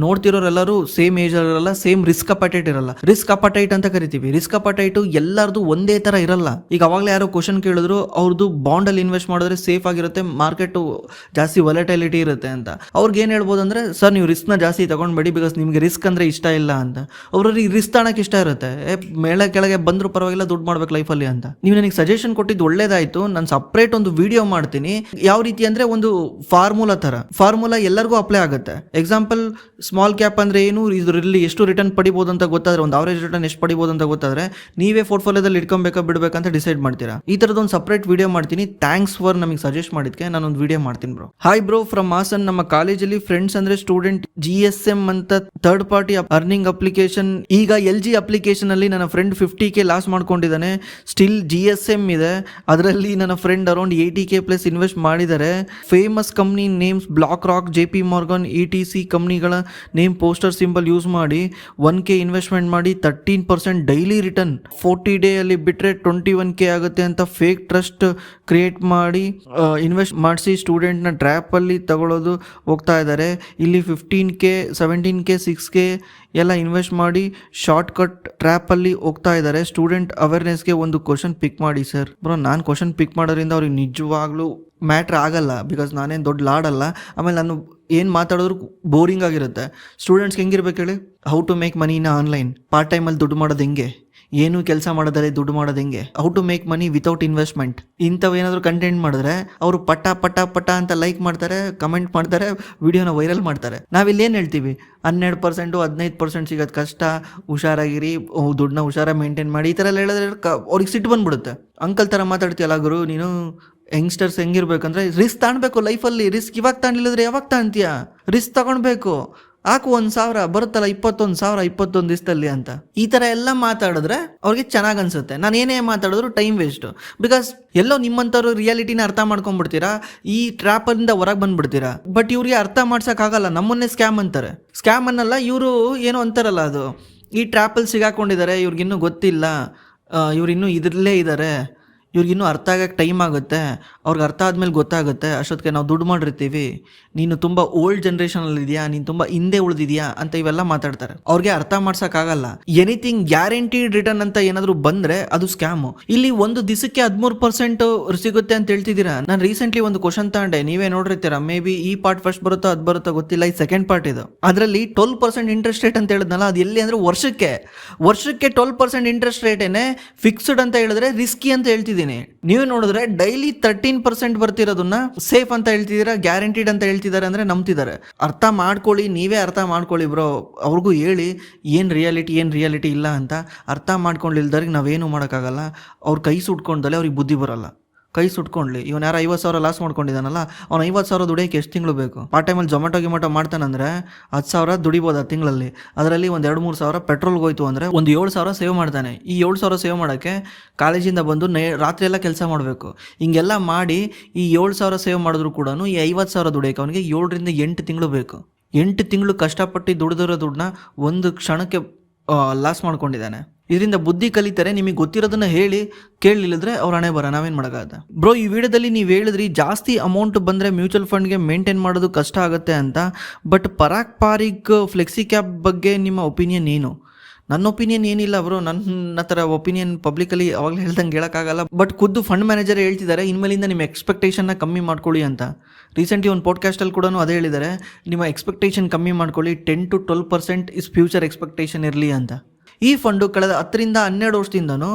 ನೋಡ್ತಿರೋರೆಲ್ಲರೂ ಸೇಮ್ ಏಜ್ ಇರಲ್ಲ, ಸೇಮ್ ರಿಸ್ಕ್ ಅಪಟೈಟ್ ಇರಲ್ಲ. ರಿಸ್ಕ್ ಅಪಟೈಟ್ ಅಂತ ಕರಿತೀವಿ. ರಿಸ್ಕ್ ಅಪಟೈಟ್ ಎಲ್ಲರದು ಒಂದೇ ತರ ಇರಲ್ಲ. ಈಗ ಅವಾಗಲೇ ಯಾರೋ ಕ್ವಶನ್ ಕೇಳಿದ್ರು, ಅವ್ರದ್ದು ಬಾಂಡ್ ಅಲ್ಲಿ ಇನ್ವೆಸ್ಟ್ ಮಾಡಿದ್ರೆ ಸೇಫ್ ಆಗಿರುತ್ತೆ, ಮಾರ್ಕೆಟ್ ಜಾಸ್ತಿ ವಾಲಟೈಲಿಟಿ ಇರುತ್ತೆ ಅಂತ. ಅವ್ರಿಗೆ ಏನ್ ಹೇಳ್ಬೋದು ಅಂದ್ರೆ, ಸರ್ ನೀವು ರಿಸ್ಕ್ ನ ಜಾಸ್ತಿ ತಗೊಂಡ್ಬೇಡಿ, ಬಿಕಾಸ್ ನಿಮ್ಗೆ ರಿಸ್ಕ್ ಅಂದ್ರೆ ಇಷ್ಟ ಇಲ್ಲ ಅಂತ. ಅವ್ರಿಗೆ ರಿಸ್ಕ್ ತಗೊಳಕ್ ಇಷ್ಟ ಇರುತ್ತೆ, ಮೇಳೆ ಕೆಳಗೆ ಬಂದ್ರು ಪರವಾಗಿಲ್ಲ, ದುಡ್ಡು ಮಾಡ್ಬೇಕು ಲೈಫಲ್ಲಿ ಅಂತ. ನೀವು ನನಗೆ ಸಜೆಷನ್ ಕೊಟ್ಟಿದ್ದು ಒಳ್ಳೇದಾಯ್ತು. ನಾನು ಸಪ್ರೇಟ್ ಒಂದು ವಿಡಿಯೋ ಮಾಡ್ತೀನಿ. ಯಾವ ರೀತಿ ಅಂದ್ರೆ ಒಂದು ಫಾರ್ಮುಲಾ ಎಲ್ಲರಿಗೂ ಅಪ್ಲೈ ಆಗುತ್ತೆ. ಎಕ್ಸಾಂಪಲ್, ಸ್ಮಾಲ್ ಕ್ಯಾಪ್ ಅಂದ್ರೆ ಏನು, ಇದರಲ್ಲಿ ಎಷ್ಟು ರಿಟರ್ನ್ ಪಡಿಬಹುದು ಅಂತ ಗೊತ್ತಾದ್ರೆ, ಒಂದು ಅವರೇಜ್ ರಿಟರ್ನ್ ಎಷ್ಟು ಪಡಿಬಹುದು ಅಂತ ಗೊತ್ತಾದ್ರೆ, ನೀವೇ ಪೋರ್ಟ್ಫೋಲಿಯೋದಲ್ಲಿ ಇಟ್ಕೊಬೇಕಾ ಬಿಡ್ಬೇಕಂತ ಡಿಸೈಡ್ ಮಾಡ್ತೀರಾ. ಈ ತರದ ಒಂದು ಸಪ್ರೇಟ್ ವಿಡಿಯೋ ಮಾಡ್ತೀನಿ. ಥ್ಯಾಂಕ್ಸ್ ಫಾರ್ ನಮಗೆ ಸಜೆಸ್ಟ್ ಮಾಡಿದ್ಕೆ ನಾನೊಂದು ವಿಡಿಯೋ ಮಾಡ್ತೀನಿ bro. Hi bro, from Hassan. ನಮ್ಮ ಕಾಲೇಜಲ್ಲಿ ಫ್ರೆಂಡ್ಸ್ ಅಂದ್ರೆ ಸ್ಟೂಡೆಂಟ್ GSM ಅಂತ ಥರ್ಡ್ ಪಾರ್ಟಿ ಅರ್ನಿಂಗ್ ಅಪ್ಲಿಕೇಶನ್. ಈಗ LG ಅಪ್ಲಿಕೇಶನ್ ಅಲ್ಲಿ ನನ್ನ ಫ್ರೆಂಡ್ 50K ಲಾಸ್ ಮಾಡ್ಕೊಂಡಿದ್ದಾನೆ. ಸ್ಟಿಲ್ GSM ಇದೆ, ಅದರಲ್ಲಿ ನನ್ನ friend around 80K plus invest ಮಾಡಿದ್ದಾರೆ. Famous company names BlackRock, JP Morgan, ETC ಕಂಪ್ನಿಗಳ ನೇಮ್ ಪೋಸ್ಟರ್ ಸಿಂಬಲ್ ಯೂಸ್ ಮಾಡಿ 1K ಇನ್ವೆಸ್ಟ್ಮೆಂಟ್ ಮಾಡಿ 13% ಡೈಲಿ ರಿಟರ್ನ್ 40 ಡೇ ಅಲ್ಲಿ ಬಿಟ್ರೆ 21K ಆಗುತ್ತೆ ಅಂತ ಫೇಕ್ ಟ್ರಸ್ಟ್ ಕ್ರಿಯೇಟ್ ಮಾಡಿ ಇನ್ವೆಸ್ಟ್ ಮಾಡಿಸಿ ಸ್ಟೂಡೆಂಟ್ನ ಟ್ರ್ಯಾಪ್ ಅಲ್ಲಿ ತಗೊಳ್ಳೋದು ಹೋಗ್ತಾ ಇದ್ದಾರೆ. ಇಲ್ಲಿ 15K 17K 6K ಎಲ್ಲ ಇನ್ವೆಸ್ಟ್ ಮಾಡಿ ಶಾರ್ಟ್ ಕಟ್ ಟ್ರ್ಯಾಪ್ ಅಲ್ಲಿ ಹೋಗ್ತಾ ಇದ್ದಾರೆ. ಸ್ಟೂಡೆಂಟ್ ಅವೇರ್ನೆಸ್ಗೆ ಒಂದು ಕ್ವಶನ್ ಪಿಕ್ ಮಾಡಿ ಸರ್. ಬ್ರೋ, ನಾನು ಕ್ವಶನ್ ಪಿಕ್ ಮಾಡೋದ್ರಿಂದ ಅವ್ರಿಗೆ ನಿಜವಾಗ್ಲೂ ಮ್ಯಾಟ್ರ್ ಆಗಲ್ಲ, ಬಿಕಾಸ್ ನಾನೇನು ದೊಡ್ಡ ಲಾಡಲ್ಲ. ಆಮೇಲೆ ನಾನು ಏನು ಮಾತಾಡೋದ್ರು ಬೋರಿಂಗ್ ಆಗಿರುತ್ತೆ. ಸ್ಟೂಡೆಂಟ್ಸ್ಗೆ ಹೆಂಗಿರ್ಬೇಕು ಹೇಳಿ, how to make money in online, part ಟೈಮಲ್ಲಿ ದುಡ್ಡು ಮಾಡೋದು ಹೆಂಗೆ, ಏನು ಕೆಲಸ ಮಾಡೋದರೆ ದುಡ್ಡು ಮಾಡೋದು ಹೆಂಗೆ, how to make money without investment, ಇಂಥವೇನಾದರೂ ಕಂಟೆಂಟ್ ಮಾಡಿದ್ರೆ ಅವರು ಪಟ ಪಟ ಪಟ ಅಂತ ಲೈಕ್ ಮಾಡ್ತಾರೆ, ಕಮೆಂಟ್ ಮಾಡ್ತಾರೆ, ವಿಡಿಯೋನ ವೈರಲ್ ಮಾಡ್ತಾರೆ. ನಾವಿಲ್ಲಿ ಏನು ಹೇಳ್ತೀವಿ, 12% 15% ಸಿಗೋದು ಕಷ್ಟ, ಹುಷಾರಾಗಿರಿ, ದುಡ್ಡನ್ನ ಹುಷಾರಾಗಿ ಮೇಂಟೈನ್ ಮಾಡಿ, ಈ ಥರ ಎಲ್ಲ ಹೇಳಿದ್ರೆ ಅವ್ರಿಗೆ ಸಿಟ್ಟು ಬಂದ್ಬಿಡುತ್ತೆ. ಅಂಕಲ್ ಥರ ಮಾತಾಡ್ತೀಯಲ್ಲ ಗುರು ನೀನು. ಯಂಗ್ಸ್ಟರ್ಸ್ ಹೆಂಗಿರ್ಬೇಕಂದ್ರೆ, ರಿಸ್ಕ್ ತಗೊಳ್ಬೇಕು ಲೈಫಲ್ಲಿ. ರಿಸ್ಕ್ ಇವಾಗ ತಗೊಳ್ಳಿಲ್ಲದ್ರೆ ಯಾವಾಗ ತಗೊಳ್ತೀಯ? ರಿಸ್ಕ್ ತಗೊಳ್ಬೇಕು. ಹಾಕು 1,000 ಬರುತ್ತಲ್ಲ, 21,000 21 ದಿವಸದಲ್ಲಿ ಅಂತ. ಈ ಥರ ಎಲ್ಲ ಮಾತಾಡಿದ್ರೆ ಅವ್ರಿಗೆ ಚೆನ್ನಾಗಿ ಅನ್ಸುತ್ತೆ. ನಾನು ಏನೇ ಮಾತಾಡಿದ್ರು ಟೈಮ್ ವೇಸ್ಟು. ಬಿಕಾಸ್ ಎಲ್ಲೋ ನಿಮ್ಮಂಥವ್ರು ರಿಯಾಲಿಟಿನ ಅರ್ಥ ಮಾಡ್ಕೊಂಡ್ಬಿಡ್ತೀರಾ, ಈ ಟ್ರ್ಯಾಪಿಂದ ಹೊರಗೆ ಬಂದ್ಬಿಡ್ತೀರಾ. ಬಟ್ ಇವ್ರಿಗೆ ಅರ್ಥ ಮಾಡ್ಸೋಕ್ಕಾಗಲ್ಲ, ನಮ್ಮನ್ನೇ ಸ್ಕ್ಯಾಮ್ ಅಂತಾರೆ. ಸ್ಕ್ಯಾಮ್ ಅನ್ನಲ್ಲ, ಇವರು ಏನೋ ಅಂತಾರಲ್ಲ, ಅದು ಈ ಟ್ರ್ಯಾಪಲ್ಲಿ ಸಿಗಾಕೊಂಡಿದ್ದಾರೆ, ಇವ್ರಿಗಿನ್ನೂ ಗೊತ್ತಿಲ್ಲ, ಇವ್ರಿನ್ನೂ ಇದರಲ್ಲೇ ಇದ್ದಾರೆ, ಇವ್ರಿಗಿನ್ನೂ ಅರ್ಥ ಆಗಕ್ಕೆ ಟೈಮ್ ಆಗುತ್ತೆ, ಅವ್ರಿಗೆ ಅರ್ಥ ಆದಮೇಲೆ ಗೊತ್ತಾಗುತ್ತೆ, ಅಷ್ಟೊತ್ತಿಗೆ ನಾವು ದುಡ್ಡು ಮಾಡಿರ್ತೀವಿ, ನೀನು ತುಂಬ ಓಲ್ಡ್ ಜನ್ರೇಷನಲ್ಲಿ ಇದೆಯಾ, ನೀನು ತುಂಬ ಹಿಂದೆ ಉಳಿದಿದೆಯಾ ಅಂತ ಇವೆಲ್ಲ ಮಾತಾಡ್ತಾರೆ. ಅವ್ರಿಗೆ ಅರ್ಥ ಮಾಡ್ಸೋಕ್ಕಾಗಲ್ಲ. ಎನಿಥಿಂಗ್ ಗ್ಯಾರಂಟಿಡ್ ರಿಟರ್ನ್ ಅಂತ ಏನಾದರೂ ಬಂದರೆ ಅದು ಸ್ಕ್ಯಾಮು. ಇಲ್ಲಿ ಒಂದು ದಿವಸಕ್ಕೆ 13% ಸಿಗುತ್ತೆ ಅಂತ ಹೇಳ್ತಿದ್ದೀರಾ. ನಾನು ರೀಸೆಂಟ್ಲಿ ಒಂದು ಕ್ವಶನ್ ತಗೊಂಡೆ, ನೀವೇ ನೋಡಿರ್ತೀರಾ, ಮೇ ಬಿ ಈ ಪಾರ್ಟ್ ಫಸ್ಟ್ ಬರುತ್ತೋ ಅದು ಬರುತ್ತೋ ಗೊತ್ತಿಲ್ಲ, ಈ ಸೆಕೆಂಡ್ ಪಾರ್ಟ್ ಇದು. ಅದರಲ್ಲಿ 12% ಇಂಟ್ರೆಸ್ಟ್ ರೇಟ್ ಅಂತ ಹೇಳಿದ್ನಲ್ಲ, ಅದು ಎಲ್ಲಿ ಅಂದರೆ ವರ್ಷಕ್ಕೆ 12% ಇಂಟ್ರೆಸ್ಟ್ ರೇಟೇನೆ ಫಿಕ್ಸ್ಡ್ ಅಂತ ಹೇಳಿದ್ರೆ ರಿಸ್ಕಿ ಅಂತ ಹೇಳ್ತಿದ್ದೀನಿ. ನೀವು ನೋಡಿದ್ರೆ ಡೈಲಿ 13% ಬರ್ತಿರೋದನ್ನ ಸೇಫ್ ಅಂತ ಹೇಳ್ತಿದ್ದೀರಾ, ಗ್ಯಾರಂಟಿಡ್ ಅಂತ ಹೇಳ್ತಿದ್ದಾರೆ ಅಂದ್ರೆ ನಂಬ್ತಿದ್ದಾರೆ. ಅರ್ಥ ಮಾಡ್ಕೊಳ್ಳಿ, ನೀವೇ ಅರ್ಥ ಮಾಡ್ಕೊಳ್ಳಿ ಬ್ರೋ. ಅವ್ರಿಗೂ ಹೇಳಿ ಏನು ರಿಯಾಲಿಟಿ ಇಲ್ಲ ಅಂತ. ಅರ್ಥ ಮಾಡ್ಕೊಂಡಿಲ್ದವ್ರಿಗೆ ನಾವೇನು ಮಾಡೋಕ್ಕಾಗಲ್ಲ. ಅವ್ರ ಕೈ ಸುಟ್ಕೊಂಡಲ್ಲೇ ಅವ್ರಿಗೆ ಬುದ್ಧಿ ಬರೋಲ್ಲ. ಕೈ ಸುಟ್ಕೊಂಡ್ಲಿ. ಇವನು ಯಾರು 50,000 ಲಾಸ್ ಮಾಡ್ಕೊಂಡಿದ್ದಾನಲ್ಲ, ಅವ್ನು 50,000 ದುಡಿಯೋಕೆ ಎಷ್ಟು ತಿಂಗಳು ಬೇಕು? ಪಾರ್ಟ್ ಟೈಮಲ್ಲಿ ಗಿಮೋಟೋ ಮಾಡ್ತಾನಂದ್ರೆ 10,000 ದುಡಿಬೋದು ಆ ತಿಂಗಳಲ್ಲಿ. ಅದರಲ್ಲಿ ಒಂದು 2-3 ಸಾವಿರ ಪೆಟ್ರೋಲ್ಗೆ ಹೋಯ್ತು ಅಂದರೆ ಒಂದು 7,000 ಸೇವ್ ಮಾಡ್ತಾನೆ. ಈ 7,000 ಸೇವ್ ಮಾಡೋಕ್ಕೆ ಕಾಲೇಜಿಂದ ಬಂದು ರಾತ್ರಿ ಎಲ್ಲ ಕೆಲಸ ಮಾಡಬೇಕು. ಹಿಂಗೆಲ್ಲ ಮಾಡಿ ಈ 7,000 ಸೇವ್ ಮಾಡಿದ್ರು ಕೂಡ ಈ 50,000 ದುಡಿಯೋಕೆ ಅವನಿಗೆ 7 ರಿಂದ 8 ತಿಂಗಳು ಬೇಕು. 8 ತಿಂಗಳು ಕಷ್ಟಪಟ್ಟು ದುಡಿದಿರೋ ದುಡ್ಡನ್ನ ಒಂದು ಕ್ಷಣಕ್ಕೆ ಲಾಸ್ ಮಾಡ್ಕೊಂಡಿದ್ದಾನೆ. ಇದರಿಂದ ಬುದ್ಧಿ ಕಲಿತಾರೆ. ನಿಮಗೆ ಗೊತ್ತಿರೋದನ್ನ ಹೇಳಿ, ಕೇಳಲಿಲ್ಲದ್ರೆ ಅವ್ರ ಹಣೆ ಬರ, ನಾವೇನು ಮಾಡೋಕ್ಕಾಗತ್ತೆ. ಬ್ರೋ, ಈ ವಿಡಿಯೋದಲ್ಲಿ ನೀವು ಹೇಳಿದ್ರಿ ಜಾಸ್ತಿ ಅಮೌಂಟ್ ಬಂದರೆ ಮ್ಯೂಚುವಲ್ ಫಂಡ್ಗೆ ಮೇಂಟೈನ್ ಮಾಡೋದು ಕಷ್ಟ ಆಗುತ್ತೆ ಅಂತ. ಬಟ್ ಪರಾಕ್ ಪಾರಿಕ್ ಫ್ಲೆಕ್ಸಿ ಕ್ಯಾಪ್ ಬಗ್ಗೆ ನಿಮ್ಮ ಒಪಿನಿಯನ್ ಏನು? ನನ್ನ ಒಪಿನಿಯನ್ ಏನಿಲ್ಲ ಬ್ರೋ, ನನ್ನ ಥರ ಒಪಿನಿಯನ್ ಪಬ್ಲಿಕಲಿ ಅವಾಗಲೇ ಹೇಳ್ದಂಗೆ ಹೇಳೋಕ್ಕಾಗಲ್ಲ. ಬಟ್ ಖುದ್ದು ಫಂಡ್ ಮ್ಯಾನೇಜರ್ ಹೇಳ್ತಿದ್ದಾರೆ, ಇನ್ಮೇಲಿಂದ ನಿಮ್ಮ ಎಕ್ಸ್ಪೆಕ್ಟೇಷನ್ನ ಕಮ್ಮಿ ಮಾಡ್ಕೊಳ್ಳಿ ಅಂತ. ರೀಸೆಂಟ್ಲಿ ಒಂದು ಪಾಡ್ಕಾಸ್ಟಲ್ಲಿ ಕೂಡ ಅದೇ ಹೇಳಿದ್ದಾರೆ, ನಿಮ್ಮ ಎಕ್ಸ್ಪೆಕ್ಟೇಷನ್ ಕಮ್ಮಿ ಮಾಡ್ಕೊಳ್ಳಿ, 10 to 12% ಇಸ್ ಫ್ಯೂಚರ್ ಎಕ್ಸ್ಪೆಕ್ಟೇಷನ್ ಇರಲಿ ಅಂತ. ಈ ಫಂಡು ಕಳೆದ 10 ರಿಂದ 12 ವರ್ಷದಿಂದನೂ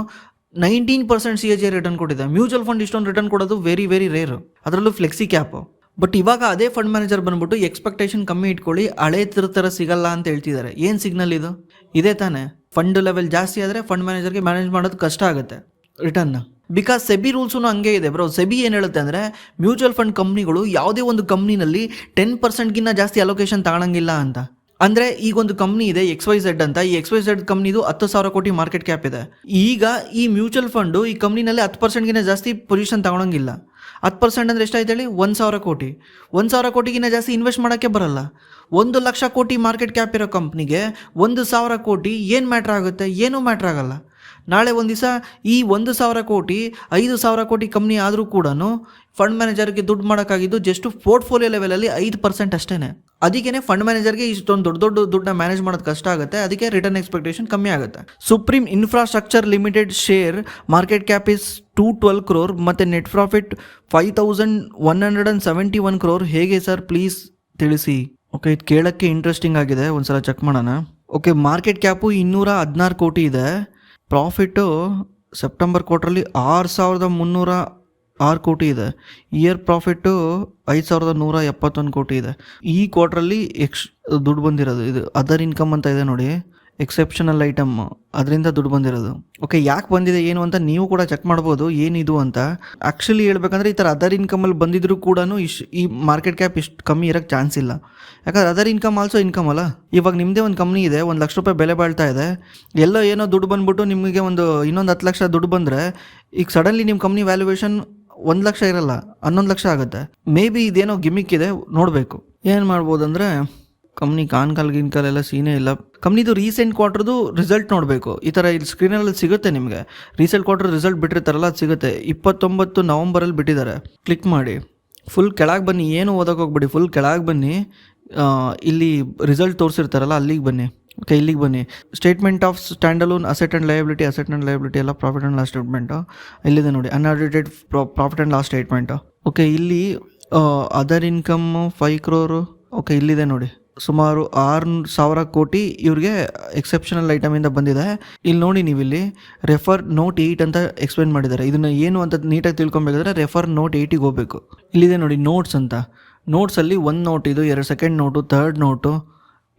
19% CAGR ರಿಟರ್ನ್ ಕೊಟ್ಟಿದೆ. ಮ್ಯೂಚುವಲ್ ಫಂಡ್ ಇಷ್ಟೊಂದು ರಿಟರ್ನ್ ಕೊಡೋದು ವೆರಿ ವೆರಿ ರೇರು, ಅದರಲ್ಲೂ ಫ್ಲೆಕ್ಸಿ ಕ್ಯಾಪ್. ಬಟ್ ಇವಾಗ ಅದೇ ಫಂಡ್ ಮ್ಯಾನೇಜರ್ ಬಂದ್ಬಿಟ್ಟು ಎಕ್ಸ್ಪೆಕ್ಟೇಷನ್ ಕಮ್ಮಿ ಇಟ್ಕೊಳ್ಳಿ, ಹಳೆ ಥರ ಸಿಗಲ್ಲ ಅಂತ ಹೇಳ್ತಿದ್ದಾರೆ. ಏನು ಸಿಗ್ನಲ್ ಇದು? ಇದೇ ತಾನೇ. ಫಂಡ್ ಲೆವೆಲ್ ಜಾಸ್ತಿ ಆದರೆ ಫಂಡ್ ಮ್ಯಾನೇಜರ್ಗೆ ಮ್ಯಾನೇಜ್ ಮಾಡೋದು ಕಷ್ಟ ಆಗುತ್ತೆ ರಿಟರ್ನ್. ಬಿಕಾಸ್ ಸೆಬಿ ರೂಲ್ಸೂ ಹಂಗೆ ಇದೆ ಬ್ರೋ. ಸೆಬಿ ಏನು ಹೇಳುತ್ತೆ ಅಂದರೆ, ಮ್ಯೂಚುವಲ್ ಫಂಡ್ ಕಂಪ್ನಿಗಳು ಯಾವುದೇ ಒಂದು ಕಂಪ್ನಿನಲ್ಲಿ 10%ಗಿನ್ನ ಜಾಸ್ತಿ ಅಲೋಕೇಶನ್ ತಗೊಳಂಗಿಲ್ಲ ಅಂತ. ಅಂದರೆ ಈಗ ಒಂದು ಕಂಪ್ನಿ ಇದೆ XYZ ಅಂತ. ಈ XYZ ಕಂಪ್ನಿದು 10,000 ಕೋಟಿ ಮಾರ್ಕೆಟ್ ಕ್ಯಾಪ್ ಇದೆ. ಈಗ ಈ ಮ್ಯೂಚುವಲ್ ಫಂಡು ಈ ಕಂಪ್ನಿನಲ್ಲಿ 10%ಗಿನ್ನ ಜಾಸ್ತಿ ಪೊಸಿಷನ್ ತಗೊಳಂಗಿಲ್ಲ. 10% ಅಂದರೆ ಎಷ್ಟಾಯ್ತು ಹೇಳಿ? 1,000 ಕೋಟಿ. 1,000 ಕೋಟಿಗಿನ್ನ ಜಾಸ್ತಿ ಇನ್ವೆಸ್ಟ್ ಮಾಡೋಕ್ಕೆ ಬರಲ್ಲ. 1,00,000 ಕೋಟಿ ಮಾರ್ಕೆಟ್ ಕ್ಯಾಪ್ ಇರೋ ಕಂಪ್ನಿಗೆ 1,000 ಕೋಟಿ ಏನು ಮ್ಯಾಟ್ರ್ ಆಗುತ್ತೆ? ಏನೂ ಮ್ಯಾಟ್ರ್ ಆಗಲ್ಲ. ನಾಳೆ ಒಂದು ದಿವಸ ಈ 1,000 ಕೋಟಿ 5,000 ಕೋಟಿ ಕಂಪ್ನಿ ಆದರೂ ಕೂಡ ಫಂಡ್ ಮ್ಯಾನೇಜರ್ಗೆ ದುಡ್ಡು ಮಾಡೋಕ್ಕಾಗಿದ್ದು ಜಸ್ಟ್ ಪೋರ್ಟ್ಫೋಲಿಯೋ ಲೆವೆಲಲ್ಲಿ 5% ಅಷ್ಟೇ. ಅದಕ್ಕೇ ಫಂಡ್ ಮ್ಯಾನೇಜರ್ಗೆ ಇಷ್ಟೊಂದು ದೊಡ್ಡ ದೊಡ್ಡ ದುಡ್ಡನ್ನ ಮ್ಯಾನೇಜ್ ಮಾಡೋದು ಕಷ್ಟ ಆಗುತ್ತೆ, ಅದಕ್ಕೆ ರಿಟರ್ನ್ ಎಕ್ಸ್ಪೆಕ್ಟೇಷನ್ ಕಮ್ಮಿ ಆಗುತ್ತೆ. Supreme infrastructure limited share market cap is 212 crore ಮತ್ತು ನೆಟ್ ಪ್ರಾಫಿಟ್ 5171 crore. ಹೇಗೆ ಸರ್ ಪ್ಲೀಸ್ ತಿಳಿಸಿ. ಓಕೆ, ಇದು ಕೇಳೋಕ್ಕೆ ಇಂಟ್ರೆಸ್ಟಿಂಗ್ ಆಗಿದೆ, ಒಂದ್ಸಲ ಚೆಕ್ ಮಾಡೋಣ. ಓಕೆ, ಮಾರ್ಕೆಟ್ ಕ್ಯಾಪು 216 ಕೋಟಿ ಇದೆ. ಪ್ರಾಫಿಟ್ಟು ಸೆಪ್ಟೆಂಬರ್ ಕ್ವಾರ್ಟ್ರಲ್ಲಿ 6306 ಕೋಟಿ ಇದೆ. ಇಯರ್ ಪ್ರಾಫಿಟ್ಟು 5171 ಕೋಟಿ ಇದೆ. ಈ ಕ್ವಾರ್ಟ್ರಲ್ಲಿ ದುಡ್ಡು ಬಂದಿರೋದು ಇದು ಅದರ್ ಇನ್ಕಮ್ ಅಂತ ಇದೆ ನೋಡಿ, ಎಕ್ಸೆಪ್ಷನಲ್ ಐಟಮ್, ಅದರಿಂದ ದುಡ್ಡು ಬಂದಿರೋದು. ಓಕೆ, ಯಾಕೆ ಬಂದಿದೆ ಏನು ಅಂತ ನೀವು ಕೂಡ ಚೆಕ್ ಮಾಡ್ಬೋದು ಏನಿದು ಅಂತ. ಆ್ಯಕ್ಚುಲಿ ಹೇಳ್ಬೇಕಂದ್ರೆ ಈ ಥರ ಅದರ್ ಇನ್ಕಮಲ್ಲಿ ಬಂದಿದ್ರು ಕೂಡ ಈ ಮಾರ್ಕೆಟ್ ಕ್ಯಾಪ್ ಇಷ್ಟು ಕಮ್ಮಿ ಇರೋಕ್ಕೆ ಚಾನ್ಸ್ ಇಲ್ಲ. ಯಾಕಂದ್ರೆ ಅದರ್ ಇನ್ಕಮ್ ಆಲ್ಸೋ ಇನ್ಕಮ್ ಅಲ್ಲ. ಇವಾಗ ನಿಮ್ಮದೇ ಒಂದು ಕಂಪ್ನಿ ಇದೆ, 1 ಲಕ್ಷ ರೂಪಾಯಿ ಬೆಲೆ ಬಾಳ್ತಾ ಇದೆ, ಎಲ್ಲೋ ಏನೋ ದುಡ್ಡು ಬಂದ್ಬಿಟ್ಟು ನಿಮಗೆ ಇನ್ನೊಂದು 10 ಲಕ್ಷ ದುಡ್ಡು ಬಂದರೆ ಈಗ ಸಡನ್ಲಿ ನಿಮ್ಮ ಕಂಪ್ನಿ ವ್ಯಾಲ್ಯೂಯೇಷನ್ 1 ಲಕ್ಷ ಇರಲ್ಲ, 11 ಲಕ್ಷ ಆಗುತ್ತೆ. ಮೇ ಬಿ ಇದೇನೋ ಗಿಮಿಕ್ ಇದೆ, ನೋಡಬೇಕು. ಏನು ಮಾಡ್ಬೋದಂದರೆ ಕಂಪ್ನಿ ಗಿನ್ಕಾಲೆಲ್ಲ ಸೀನೇ ಇಲ್ಲ. ಕಂಪ್ನಿದು ರೀಸೆಂಟ್ ಕ್ವಾರ್ಟರ್ದು ರಿಸಲ್ಟ್ ನೋಡಬೇಕು. ಈ ಥರ ಇಲ್ಲಿ ಸ್ಕ್ರೀನಲ್ಲಿ ಸಿಗುತ್ತೆ ನಿಮಗೆ. ರೀಸೆಂಟ್ ಕ್ವಾರ್ಟರ್ ರಿಸಲ್ಟ್ ಬಿಟ್ಟಿರ್ತಾರಲ್ಲ, ಅದು ಸಿಗುತ್ತೆ. 29 ನವಂಬರಲ್ಲಿ ಬಿಟ್ಟಿದ್ದಾರೆ. ಕ್ಲಿಕ್ ಮಾಡಿ, ಫುಲ್ ಕೆಳಗೆ ಬನ್ನಿ, ಏನು ಓದೋಕೆ ಹೋಗ್ಬೇಡಿ, ಫುಲ್ ಕೆಳಗೆ ಬನ್ನಿ. ಇಲ್ಲಿ ರಿಸಲ್ಟ್ ತೋರಿಸಿರ್ತಾರಲ್ಲ ಅಲ್ಲಿಗೆ ಬನ್ನಿ. ಓಕೆ, ಇಲ್ಲಿಗೆ ಬನ್ನಿ. Statement of standalone asset and liability ಎಲ್ಲ ಪ್ರಾಫಿಟ್ ಆ್ಯಂಡ್ ಲಾಸ್ ಸ್ಟೇಟ್ಮೆಂಟು ಇಲ್ಲಿದೆ ನೋಡಿ, unaudited profit and loss statement. Okay, ಇಲ್ಲಿ ಅದರ್ ಇನ್ಕಮ್ 5 crore. ಓಕೆ, ಇಲ್ಲಿದೆ ನೋಡಿ, ಸುಮಾರು 6,000 ಕೋಟಿ ಇವ್ರಿಗೆ ಎಕ್ಸೆಪ್ಷನಲ್ ಐಟಮಿಂದ ಬಂದಿದೆ. ಇಲ್ಲಿ ನೋಡಿ, ನೀವು ಇಲ್ಲಿ ರೆಫರ್ ನೋಟ್ 8 ಅಂತ ಎಕ್ಸ್ಪ್ಲೇನ್ ಮಾಡಿದ್ದಾರೆ. ಇದನ್ನು ಏನು ಅಂತ ನೀಟಾಗಿ ತಿಳ್ಕೊಬೇಕಾದ್ರೆ ರೆಫರ್ ನೋಟ್ 8ಗೆ ಹೋಗಬೇಕು. ಇಲ್ಲಿದೆ ನೋಡಿ ನೋಟ್ಸ್ ಅಂತ. ನೋಟ್ಸಲ್ಲಿ 1 ನೋಟ್ ಇದು, 2 ಸೆಕೆಂಡ್ ನೋಟು, 3rd ನೋಟು,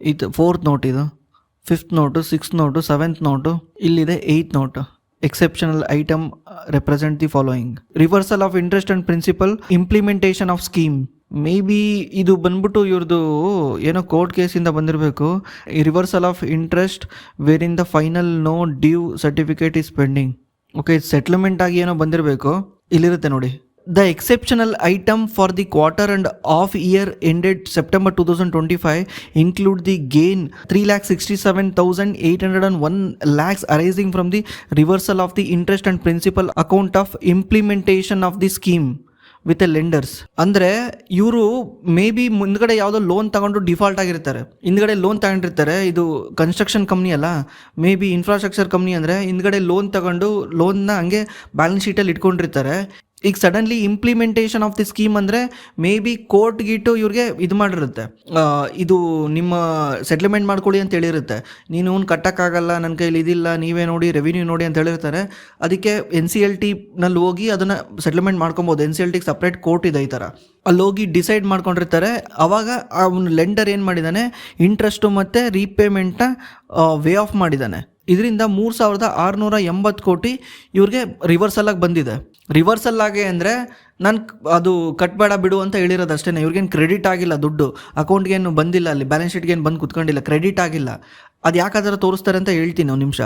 ಇದು 4th ನೋಟ್, ಇದು 5th note, 6th note, 7th note, ಇಲ್ಲಿದೆ 8th note. Exceptional item represent the following: reversal of interest and principal, implementation of scheme. May be ಇದು ಬಂದ್ಬಿಟ್ಟು ಇವ್ರದ್ದು ಏನೋ court ಕೇಸಿಂದ ಬಂದಿರಬೇಕು. ಈ reversal of interest where in the final no due certificate is pending. Okay, settlement ಆಗಿ ಏನೋ ಬಂದಿರಬೇಕು. ಇಲ್ಲಿರುತ್ತೆ ನೋಡಿ, the exceptional item for the quarter and half year ended September 2025 include the gain 3,67,801 lakhs arising from the reversal of the interest and principal account of implementation of the scheme with A lenders. ಅಂದರೆ ಇವರು may be ಮುಂದ್ಗಡೆ ಯಾವುದೋ loan ತಗೊಂಡು default ಆಗಿರ್ತಾರೆ, ಹಿಂದ್ಗಡೆ loan ತಗೊಂಡಿರ್ತಾರೆ. ಇದು construction company ಅಲ್ಲ, may be infrastructure company. ಅಂದರೆ ಹಿಂದ್ಗಡೆ ಲೋನ್ ತಗೊಂಡು ಲೋನ್ನ ಹಂಗೆ ಬ್ಯಾಲೆನ್ಸ್ ಶೀಟಲ್ಲಿ ಇಟ್ಕೊಂಡಿರ್ತಾರೆ. ಈಗ suddenly implementation of the scheme ಅಂದರೆ ಮೇ ಬಿ ಕೋರ್ಟ್ ಗೀಟು ಇವ್ರಿಗೆ ಇದು ಮಾಡಿರುತ್ತೆ, ಇದು ನಿಮ್ಮ ಸೆಟ್ಲ್ಮೆಂಟ್ ಮಾಡ್ಕೊಳ್ಳಿ ಅಂತ ಹೇಳಿರುತ್ತೆ. ನೀನು ಕಟ್ಟೋಕ್ಕಾಗಲ್ಲ, ನನ್ನ ಕೈಲಿ ಇದಿಲ್ಲ, ನೀವೇ ನೋಡಿ, ರೆವಿನ್ಯೂ ನೋಡಿ ಅಂತ ಹೇಳಿರ್ತಾರೆ. ಅದಕ್ಕೆ NCLT-ನಲ್ಲಿ ಹೋಗಿ ಅದನ್ನು ಸೆಟ್ಲ್ಮೆಂಟ್ ಮಾಡ್ಕೊಬೋದು. NCLT-ಗೆ ಸಪ್ರೇಟ್ ಕೋರ್ಟ್ ಇದೆ ಈ ಥರ. ಅಲ್ಲಿ ಹೋಗಿ ಡಿಸೈಡ್ ಮಾಡ್ಕೊಂಡಿರ್ತಾರೆ. ಆವಾಗ ಅವನು ಲೆಂಡರ್ ಏನು ಮಾಡಿದ್ದಾನೆ, ಇಂಟ್ರೆಸ್ಟು ಮತ್ತು ರೀಪೇಮೆಂಟ್ನ ವೇ ಆಫ್ ಮಾಡಿದ್ದಾನೆ. ಇದರಿಂದ 3,680 ಕೋಟಿ ಇವ್ರಿಗೆ ರಿವರ್ಸಲ್ ಆಗಿ ಬಂದಿದೆ. ರಿವರ್ಸಲ್ ಆಗಿ ಅಂದರೆ ನಾನು ಅದು ಕಟ್ಬೇಡ ಬಿಡು ಅಂತ ಹೇಳಿರೋದು ಅಷ್ಟೇ. ಇವ್ರಿಗೇನು ಕ್ರೆಡಿಟ್ ಆಗಿಲ್ಲ, ದುಡ್ಡು ಅಕೌಂಟ್ಗೇನು ಬಂದಿಲ್ಲ, ಅಲ್ಲಿ ಬ್ಯಾಲೆನ್ಸ್ ಶೀಟ್ಗೇನು ಬಂದು ಕುತ್ಕೊಂಡಿಲ್ಲ, ಕ್ರೆಡಿಟ್ ಆಗಿಲ್ಲ. ಅದು ಯಾಕಾದ್ರೆ ತೋರಿಸ್ತಾರೆ ಅಂತ ಹೇಳ್ತೀನಿ ಒಂದು ನಿಮಿಷ.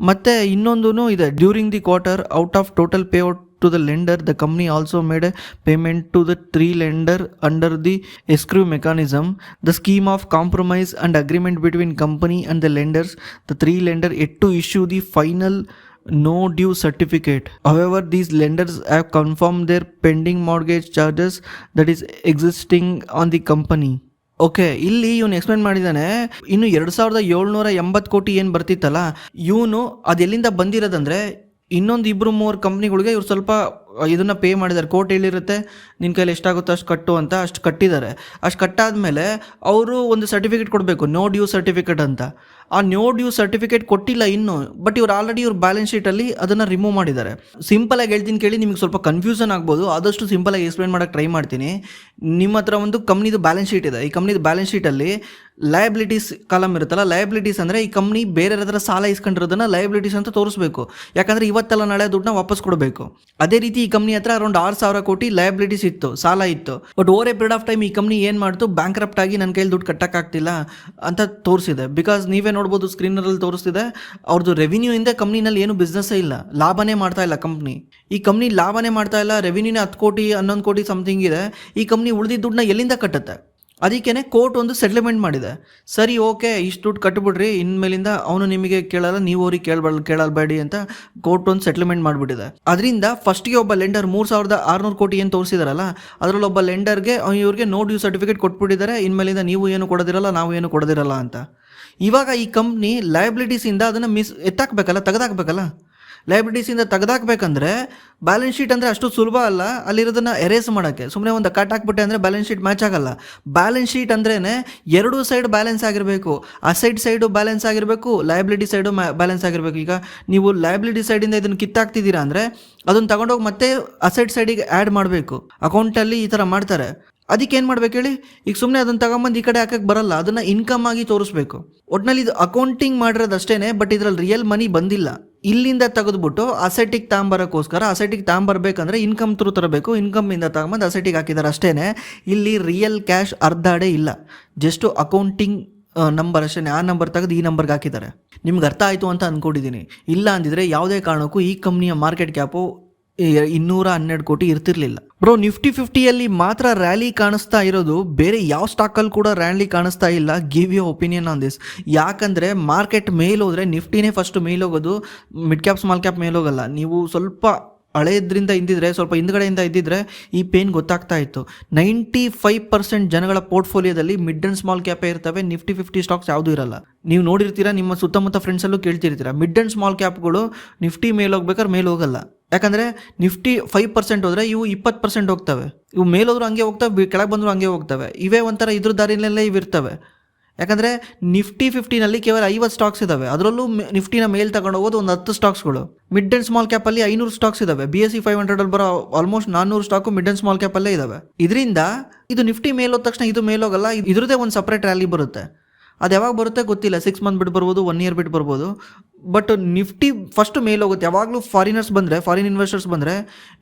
ಮತ್ತು ಇನ್ನೊಂದು ಇದೆ, during the quarter out of total pay out to the lender, the company also made a payment to the 3 lender under the escrow mechanism. The scheme of compromise and agreement between company and the lenders, the 3 lender yet to issue the final no due certificate. However, these lenders have confirmed their pending mortgage charges that is existing on the company. Okay, ಇಲ್ಲಿ ಇವನು explain ಮಾಡಿದ್ದಾನೆ, ಇನ್ನು 2,780 ಕೋಟಿ ಏನು ಬರ್ತಿತ್ತಲ್ಲ, ಇವನು ಅದೆಲ್ಲಿಂದ ಬಂದಿರೋದಂದರೆ ಇನ್ನೊಂದು 2-3 ಕಂಪ್ನಿಗಳಿಗೆ ಇವ್ರು ಸ್ವಲ್ಪ ಇದನ್ನು ಪೇ ಮಾಡಿದ್ದಾರೆ. ಕೋರ್ಟ್ ಹೇಳಿರುತ್ತೆ ನಿನ್ನ ಕೈಲಿ ಎಷ್ಟಾಗುತ್ತೋ ಅಷ್ಟು ಕಟ್ಟು ಅಂತ, ಅಷ್ಟು ಕಟ್ಟಿದ್ದಾರೆ. ಅಷ್ಟು ಕಟ್ಟಾದಮೇಲೆ ಅವರು ಒಂದು ಸರ್ಟಿಫಿಕೇಟ್ ಕೊಡಬೇಕು, ನೋ ಡ್ಯೂ ಸರ್ಟಿಫಿಕೇಟ್ ಅಂತ. ಆ ನೋ ಡ್ಯೂ ಸರ್ಟಿಫಿಕೇಟ್ ಕೊಟ್ಟಿಲ್ಲ ಇನ್ನೂ, ಬಟ್ ಇವ್ರು ಆಲ್ರೆಡಿ ಇವ್ರ ಬ್ಯಾಲೆನ್ಸ್ ಶೀಟಲ್ಲಿ ಅದನ್ನು ರಿಮೂವ್ ಮಾಡಿದ್ದಾರೆ. ಸಿಂಪಲಾಗಿ ಹೇಳ್ತೀನಿ ಕೇಳಿ, ನಿಮಗೆ ಸ್ವಲ್ಪ ಕನ್ಫ್ಯೂಷನ್ ಆಗ್ಬೋದು, ಆದಷ್ಟು ಸಿಂಪಲಾಗಿ ಎಕ್ಸ್ಪ್ಲೇನ್ ಮಾಡೋಕ್ಕೆ ಟ್ರೈ ಮಾಡ್ತೀನಿ. ನಿಮ್ಮ ಹತ್ರ ಒಂದು ಕಂಪ್ನಿದು ಬ್ಯಾಲೆನ್ಸ್ ಶೀಟ್ ಇದೆ. ಈ ಕಂಪ್ನಿದು ಬ್ಯಾಲೆನ್ಸ್ ಶೀಟಲ್ಲಿ ಲಯಬಿಲಿಟೀಸ್ ಕಾಲಮ್ ಇರುತ್ತಲ್ಲ, ಲಯಬಿಲಿಟೀಸ್ ಅಂದರೆ ಈ ಕಂಪ್ನಿ ಬೇರೆ ಹತ್ರ ಸಾಲ ಇಸ್ಕೊಂಡಿರೋದನ್ನ ಲಯಬಿಲಿಟೀಸ್ ಅಂತ ತೋರಿಸ್ಬೇಕು. ಯಾಕಂದರೆ ಇವತ್ತೆಲ್ಲ ನಾಳೆ ದುಡ್ಡನ್ನ ವಾಪಸ್ ಕೊಡಬೇಕು. ಅದೇ ರೀತಿ ಈ ಕಂಪ್ನಿ ಹತ್ರ ಅರೌಂಡ್ 6,000 ಕೋಟಿ ಲಯಬಿಲಿಟೀಸ್ ಇತ್ತು, ಸಾಲ ಇತ್ತು. But over A period of time ಈ ಕಂಪ್ನಿ ಏನು ಮಾಡ್ತು, ಬ್ಯಾಂಕ್ರಪ್ಟ್ ಆಗಿ ನನ್ನ ಕೈಲಿ ದುಡ್ಡು ಕಟ್ಟಕ್ಕಾಗ್ತಿಲ್ಲ ಅಂತ ತೋರಿಸಿದೆ. ಬಿಕಾಸ್ ನೀವೇ ನೋಡ್ಬೋದು ಸ್ಕ್ರೀನಲ್ಲಿ ತೋರಿಸ್ತಿದೆ, ಅವ್ರದ್ದು ರೆವಿನ್ಯೂ ಇಂದ ಕಂಪ್ನಿನಲ್ಲಿ ಏನು ಬಿಸ್ನೆಸ್ಸೇ ಇಲ್ಲ, ಲಾಭನೇ ಮಾಡ್ತಾ ಇಲ್ಲ ಕಂಪ್ನಿ. ಈ ಕಂಪ್ನಿ ಲಾಭನೇ ಮಾಡ್ತಾ ಇಲ್ಲ, ರೆವಿನ್ಯೂನೇ 10 ಕೋಟಿ 11 ಕೋಟಿ ಸಮಥಿಂಗ್ ಇದೆ. ಈ ಕಂಪ್ನಿ ಉಳಿದಿದ್ದ ದುಡ್ಡನ್ನ ಎಲ್ಲಿಂದ ಕಟ್ಟುತ್ತೆ? ಅದಕ್ಕೇ ಕೋರ್ಟ್ ಒಂದು ಸೆಟ್ಲ್ಮೆಂಟ್ ಮಾಡಿದೆ. ಸರಿ, ಓಕೆ, ಇಷ್ಟು ದುಡ್ಡು ಕಟ್ಬಿಡ್ರಿ, ಇನ್ಮೇಲಿಂದ ಅವನು ನಿಮಗೆ ಕೇಳಲ್ಲ, ನೀವು ಅವ್ರಿಗೆ ಕೇಳಬೇಡಿ ಅಂತ ಕೋರ್ಟ್ ಒಂದು ಸೆಟ್ಲ್ಮೆಂಟ್ ಮಾಡಿಬಿಟ್ಟಿದೆ. ಅದರಿಂದ ಫಸ್ಟ್ಗೆ ಒಬ್ಬ ಲೆಂಡರ್ 3,600 ಕೋಟಿ ಏನು ತೋರಿಸಿದಾರಲ್ಲ, ಅದರಲ್ಲಿ ಒಬ್ಬ ಲೆಂಡರ್ಗೆ ಇವ್ರಿಗೆ ನೋ ಡ್ಯೂ ಸರ್ಟಿಫಿಕೇಟ್ ಕೊಟ್ಬಿಟ್ಟಿದ್ದಾರೆ, ಇನ್ಮೇಲಿಂದ ನೀವು ಏನು ಕೊಡೋದಿರಲ್ಲ, ನಾವು ಏನು ಕೊಡೋದಿರಲ್ಲ ಅಂತ. ಇವಾಗ ಈ ಕಂಪ್ನಿ ಲಯಬಿಲಿಟೀಸಿಂದ ಅದನ್ನು ತೆಗೆದಾಕ್ಬೇಕಲ್ಲ. ಲಯಬಿಲಿಟೀಸಿಂದ ತೆಗೆದಾಕ್ಬೇಕಂದ್ರೆ ಬ್ಯಾಲೆನ್ಸ್ ಶೀಟ್ ಅಂದರೆ ಅಷ್ಟು ಸುಲಭ ಅಲ್ಲ, ಅಲ್ಲಿರೋದನ್ನು ಎರೇಸ್ ಮಾಡೋಕ್ಕೆ. ಸುಮ್ಮನೆ ಒಂದು ಕಟ್ ಹಾಕ್ಬಿಟ್ಟೆ ಅಂದರೆ ಬ್ಯಾಲೆನ್ಸ್ ಶೀಟ್ ಮ್ಯಾಚ್ ಆಗಲ್ಲ. ಬ್ಯಾಲೆನ್ಸ್ ಶೀಟ್ ಅಂದ್ರೇ ಎರಡೂ ಸೈಡ್ ಬ್ಯಾಲೆನ್ಸ್ ಆಗಿರಬೇಕು. ಅಸೆಟ್ ಸೈಡು ಬ್ಯಾಲೆನ್ಸ್ ಆಗಿರಬೇಕು, ಲಯಬಿಲಿಟಿ ಸೈಡು ಬ್ಯಾಲೆನ್ಸ್ ಆಗಿರಬೇಕು. ಈಗ ನೀವು ಲಯಬಿಲಿಟಿ ಸೈಡಿಂದ ಇದನ್ನು ಕಿತ್ತಾಕ್ತಿದ್ದೀರಾ ಅಂದರೆ ಅದನ್ನು ತಗೊಂಡೋಗಿ ಮತ್ತೆ ಅಸೆಟ್ ಸೈಡಿಗೆ ಆ್ಯಡ್ ಮಾಡಬೇಕು. ಅಕೌಂಟಲ್ಲಿ ಈ ಥರ ಮಾಡ್ತಾರೆ. ಅದಕ್ಕೆ ಏನು ಮಾಡ್ಬೇಕು ಹೇಳಿ? ಈಗ ಸುಮ್ಮನೆ ಅದನ್ನು ತಗೊಂಬಂದು ಈ ಕಡೆ ಹಾಕಕ್ಕೆ ಬರಲ್ಲ, ಅದನ್ನು ಇನ್ಕಮ್ ಆಗಿ ತೋರಿಸ್ಬೇಕು. ಒಟ್ಟಿನಲ್ಲಿ ಇದು ಅಕೌಂಟಿಂಗ್ ಮಾಡಿರೋದಷ್ಟೇ, ಬಟ್ ಇದರಲ್ಲಿ ರಿಯಲ್ ಮನಿ ಬಂದಿಲ್ಲ. ಇಲ್ಲಿಂದ ತೆಗೆದುಬಿಟ್ಟು ಅಸೆಟಿಗೆ ತಗೊಂಬರೋಕ್ಕೋಸ್ಕರ, ಅಸೆಟಿಗೆ ತಗೊಂಬರ್ಬೇಕಂದ್ರೆ ಇನ್ಕಮ್ ಥ್ರೂ ತರಬೇಕು, ಇನ್ಕಮಿಂದ ತಗೊಂಬಂದು ಅಸೆಟಿಗೆ ಹಾಕಿದ್ದಾರೆ ಅಷ್ಟೇ. ಇಲ್ಲಿ ರಿಯಲ್ ಕ್ಯಾಶ್ ಅರ್ಧಾಡೆ ಇಲ್ಲ, ಜಸ್ಟು ಅಕೌಂಟಿಂಗ್ ನಂಬರ್ ಅಷ್ಟೇ. ಆ ನಂಬರ್ ತೆಗೆದು ಈ ನಂಬರ್ಗೆ ಹಾಕಿದ್ದಾರೆ. ನಿಮ್ಗೆ ಅರ್ಥ ಆಯಿತು ಅಂತ ಅಂದ್ಕೊಂಡಿದ್ದೀನಿ. ಇಲ್ಲ ಅಂದಿದ್ರೆ ಯಾವುದೇ ಕಾರಣಕ್ಕೂ ಈ ಕಂಪ್ನಿಯ ಮಾರ್ಕೆಟ್ ಕ್ಯಾಪು 212 ಕೋಟಿ ಇರ್ತಿರ್ಲಿಲ್ಲ. ಬ್ರೋ, ನಿಫ್ಟಿ 50ಯಲ್ಲಿ ಮಾತ್ರ ರ್ಯಾಲಿ ಕಾಣಿಸ್ತಾ ಇರೋದು, ಬೇರೆ ಯಾವ ಸ್ಟಾಕಲ್ಲಿ ಕೂಡ ರ್ಯಾಲಿ ಕಾಣಿಸ್ತಾ ಇಲ್ಲ. Give you opinion on this. ಯಾಕಂದರೆ ಮಾರ್ಕೆಟ್ ಮೇಲೋದ್ರೆ ನಿಫ್ಟಿನೇ ಫಸ್ಟ್ ಮೇಲೋಗೋದು, ಮಿಡ್ ಕ್ಯಾಪ್ ಸ್ಮಾಲ್ ಕ್ಯಾಪ್ ಮೇಲೋಗಲ್ಲ. ನೀವು ಸ್ವಲ್ಪ ಹಳೆಯದ್ರಿಂದ ಇದ್ದಿದ್ರೆ, ಸ್ವಲ್ಪ ಹಿಂದ್ಗಡೆಯಿಂದ ಇದ್ದಿದ್ರೆ ಈ ಪೇನ್ ಗೊತ್ತಾಗ್ತಾ ಇತ್ತು. 95% ಜನಗಳ ಪೋರ್ಟ್ಫೋಲಿಯೋದಲ್ಲಿ ಮಿಡ್ ಆ್ಯಂಡ್ ಸ್ಮಾಲ್ ಕ್ಯಾಪೇ ಇರ್ತವೆ, ನಿಫ್ಟಿ 50 ಸ್ಟಾಕ್ಸ್ ಯಾವುದೂ ಇರಲ್ಲ. ನೀವು ನೋಡಿರ್ತೀರಾ, ನಿಮ್ಮ ಸುತ್ತಮುತ್ತ ಫ್ರೆಂಡ್ಸಲ್ಲೂ ಕೇಳ್ತಿರ್ತೀರಾ, ಮಿಡ್ ಆ್ಯಂಡ್ ಸ್ಮಾಲ್ ಕ್ಯಾಪ್ಗಳು ನಿಫ್ಟಿ ಮೇಲೋಗ್ಬೇಕಾದ್ರೆ ಮೇಲೋಗಲ್ಲ. ಯಾಕಂದರೆ ನಿಫ್ಟಿ 5% ಹೋದರೆ ಇವು 20% ಹೋಗ್ತವೆ. ಇವು ಮೇಲೋದ್ರು ಹಂಗೆ ಹೋಗ್ತವೆ, ಕೆಳಗೆ ಬಂದರೂ ಹಂಗೆ ಹೋಗ್ತವೆ. ಇವೇ ಒಂಥರ ಇದ್ರ ದಾರಿನಲ್ಲೇ ಇವಿರ್ತವೆ. ಯಾಕಂದರೆ ನಿಫ್ಟಿ 50ನಲ್ಲಿ ಕೇವಲ 50 ಸ್ಟಾಕ್ಸ್ ಇದ್ದಾವೆ. ಅದರಲ್ಲೂ ನಿಫ್ಟಿನ ಮೇಲ್ ತಗೊಂಡು ಹೋಗೋದು ಒಂದು 10 ಸ್ಟಾಕ್ಸ್ಗಳು. ಮಿಡ್ ಆ್ಯಂಡ್ ಸ್ಮಾಲ್ ಕ್ಯಾಪಲ್ಲಿ 500 ಸ್ಟಾಕ್ಸ್ ಇದ್ದಾವೆ. BSE 500 ಬರೋ almost 400 stock mid and small ಕ್ಯಾಪಲ್ಲೇ ಇದ್ದಾವೆ. ಇದರಿಂದ ಇದು ನಿಫ್ಟಿ ಮೇಲೋದ ತಕ್ಷಣ ಇದು ಮೇಲೋಗಲ್ಲ, ಇದ್ರದ್ದೇ ಒಂದು ಸಪ್ರೇಟ್ ರ್ಯಾಲಿ ಬರುತ್ತೆ. ಅದು ಯಾವಾಗ ಬರುತ್ತೆ ಗೊತ್ತಿಲ್ಲ, 6 ಮಂತ್ ಬಿಟ್ಟು ಬರ್ಬೋದು, 1 ಇಯರ್ ಬಿಟ್ಟು ಬರ್ಬೋದು. ಬಟ್ ನಿಫ್ಟಿ ಫಸ್ಟು ಮೇಲೋಗುತ್ತೆ. ಯಾವಾಗಲೂ ಫಾರಿನ್ ಇನ್ವೆಸ್ಟರ್ಸ್ ಬಂದರೆ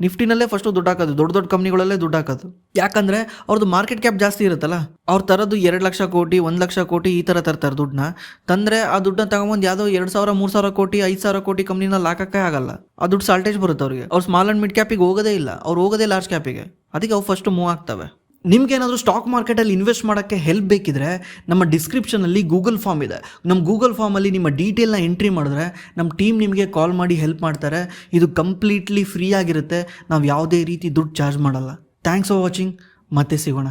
ನಿಫ್ಟಿನಲ್ಲೇ ಫಸ್ಟು ದುಡ್ಡು ಹಾಕೋದು, ದೊಡ್ಡ ಕಂಪ್ನಿಗಳಲ್ಲೇ ದುಡ್ಡು ಹಾಕೋದು. ಯಾಕಂದರೆ ಅವ್ರದ್ದು ಮಾರ್ಕೆಟ್ ಕ್ಯಾಪ್ ಜಾಸ್ತಿ ಇರುತ್ತಲ್ಲ, ಅವ್ರು ತರೋದು 2 ಲಕ್ಷ ಕೋಟಿ 1 ಲಕ್ಷ ಕೋಟಿ ಈ ಥರ ತರ್ತಾರೆ ದುಡ್ಡನ್ನ. ತಂದರೆ ಆ ದುಡ್ಡನ್ನ ತಗೊಂಬಂದು ಯಾವುದೋ 2,000 3,000 ಕೋಟಿ 5,000 ಕೋಟಿ ಕಂಪ್ನಿನಲ್ಲಿ ಹಾಕೋಕ್ಕೆ ಆಗಲ್ಲ. ಆ ದುಡ್ಡು ಸಾಲ್ಟೇಜ್ ಬರುತ್ತೆ ಅವ್ರಿಗೆ. ಅವ್ರು ಸ್ಮಾಲ್ ಆ್ಯಂಡ್ ಮಿಡ್ ಕ್ಯಾಪಿಗೆ ಹೋಗೋದೇ ಇಲ್ಲ, ಅವ್ರು ಹೋಗೋದೇ ಲಾರ್ಜ್ ಕ್ಯಾಪಿಗೆ. ಅದಕ್ಕೆ ಅವು ಫಸ್ಟು ಮೂವ್ ಆಗ್ತವೆ. ನಿಮ್ಗೇನಾದರೂ ಸ್ಟಾಕ್ ಮಾರ್ಕೆಟಲ್ಲಿ ಇನ್ವೆಸ್ಟ್ ಮಾಡೋಕ್ಕೆ ಹೆಲ್ಪ್ ಬೇಕಿದ್ರೆ ನಮ್ಮ ಡಿಸ್ಕ್ರಿಪ್ಷನಲ್ಲಿ ಗೂಗಲ್ ಫಾರ್ಮ್ ಇದೆ. ನಮ್ಮ ಗೂಗಲ್ ಫಾರ್ಮಲ್ಲಿ ನಿಮ್ಮ ಡೀಟೇಲ್ನ ಎಂಟ್ರಿ ಮಾಡಿದ್ರೆ ನಮ್ಮ ಟೀಮ್ ನಿಮಗೆ ಕಾಲ್ ಮಾಡಿ ಹೆಲ್ಪ್ ಮಾಡ್ತಾರೆ. ಇದು ಕಂಪ್ಲೀಟ್ಲಿ ಫ್ರೀ ಆಗಿರುತ್ತೆ, ನಾವು ಯಾವುದೇ ರೀತಿ ದುಡ್ಡು ಚಾರ್ಜ್ ಮಾಡಲ್ಲ. ಥ್ಯಾಂಕ್ಸ್ ಫಾರ್ ವಾಚಿಂಗ್, ಮತ್ತೆ ಸಿಗೋಣ.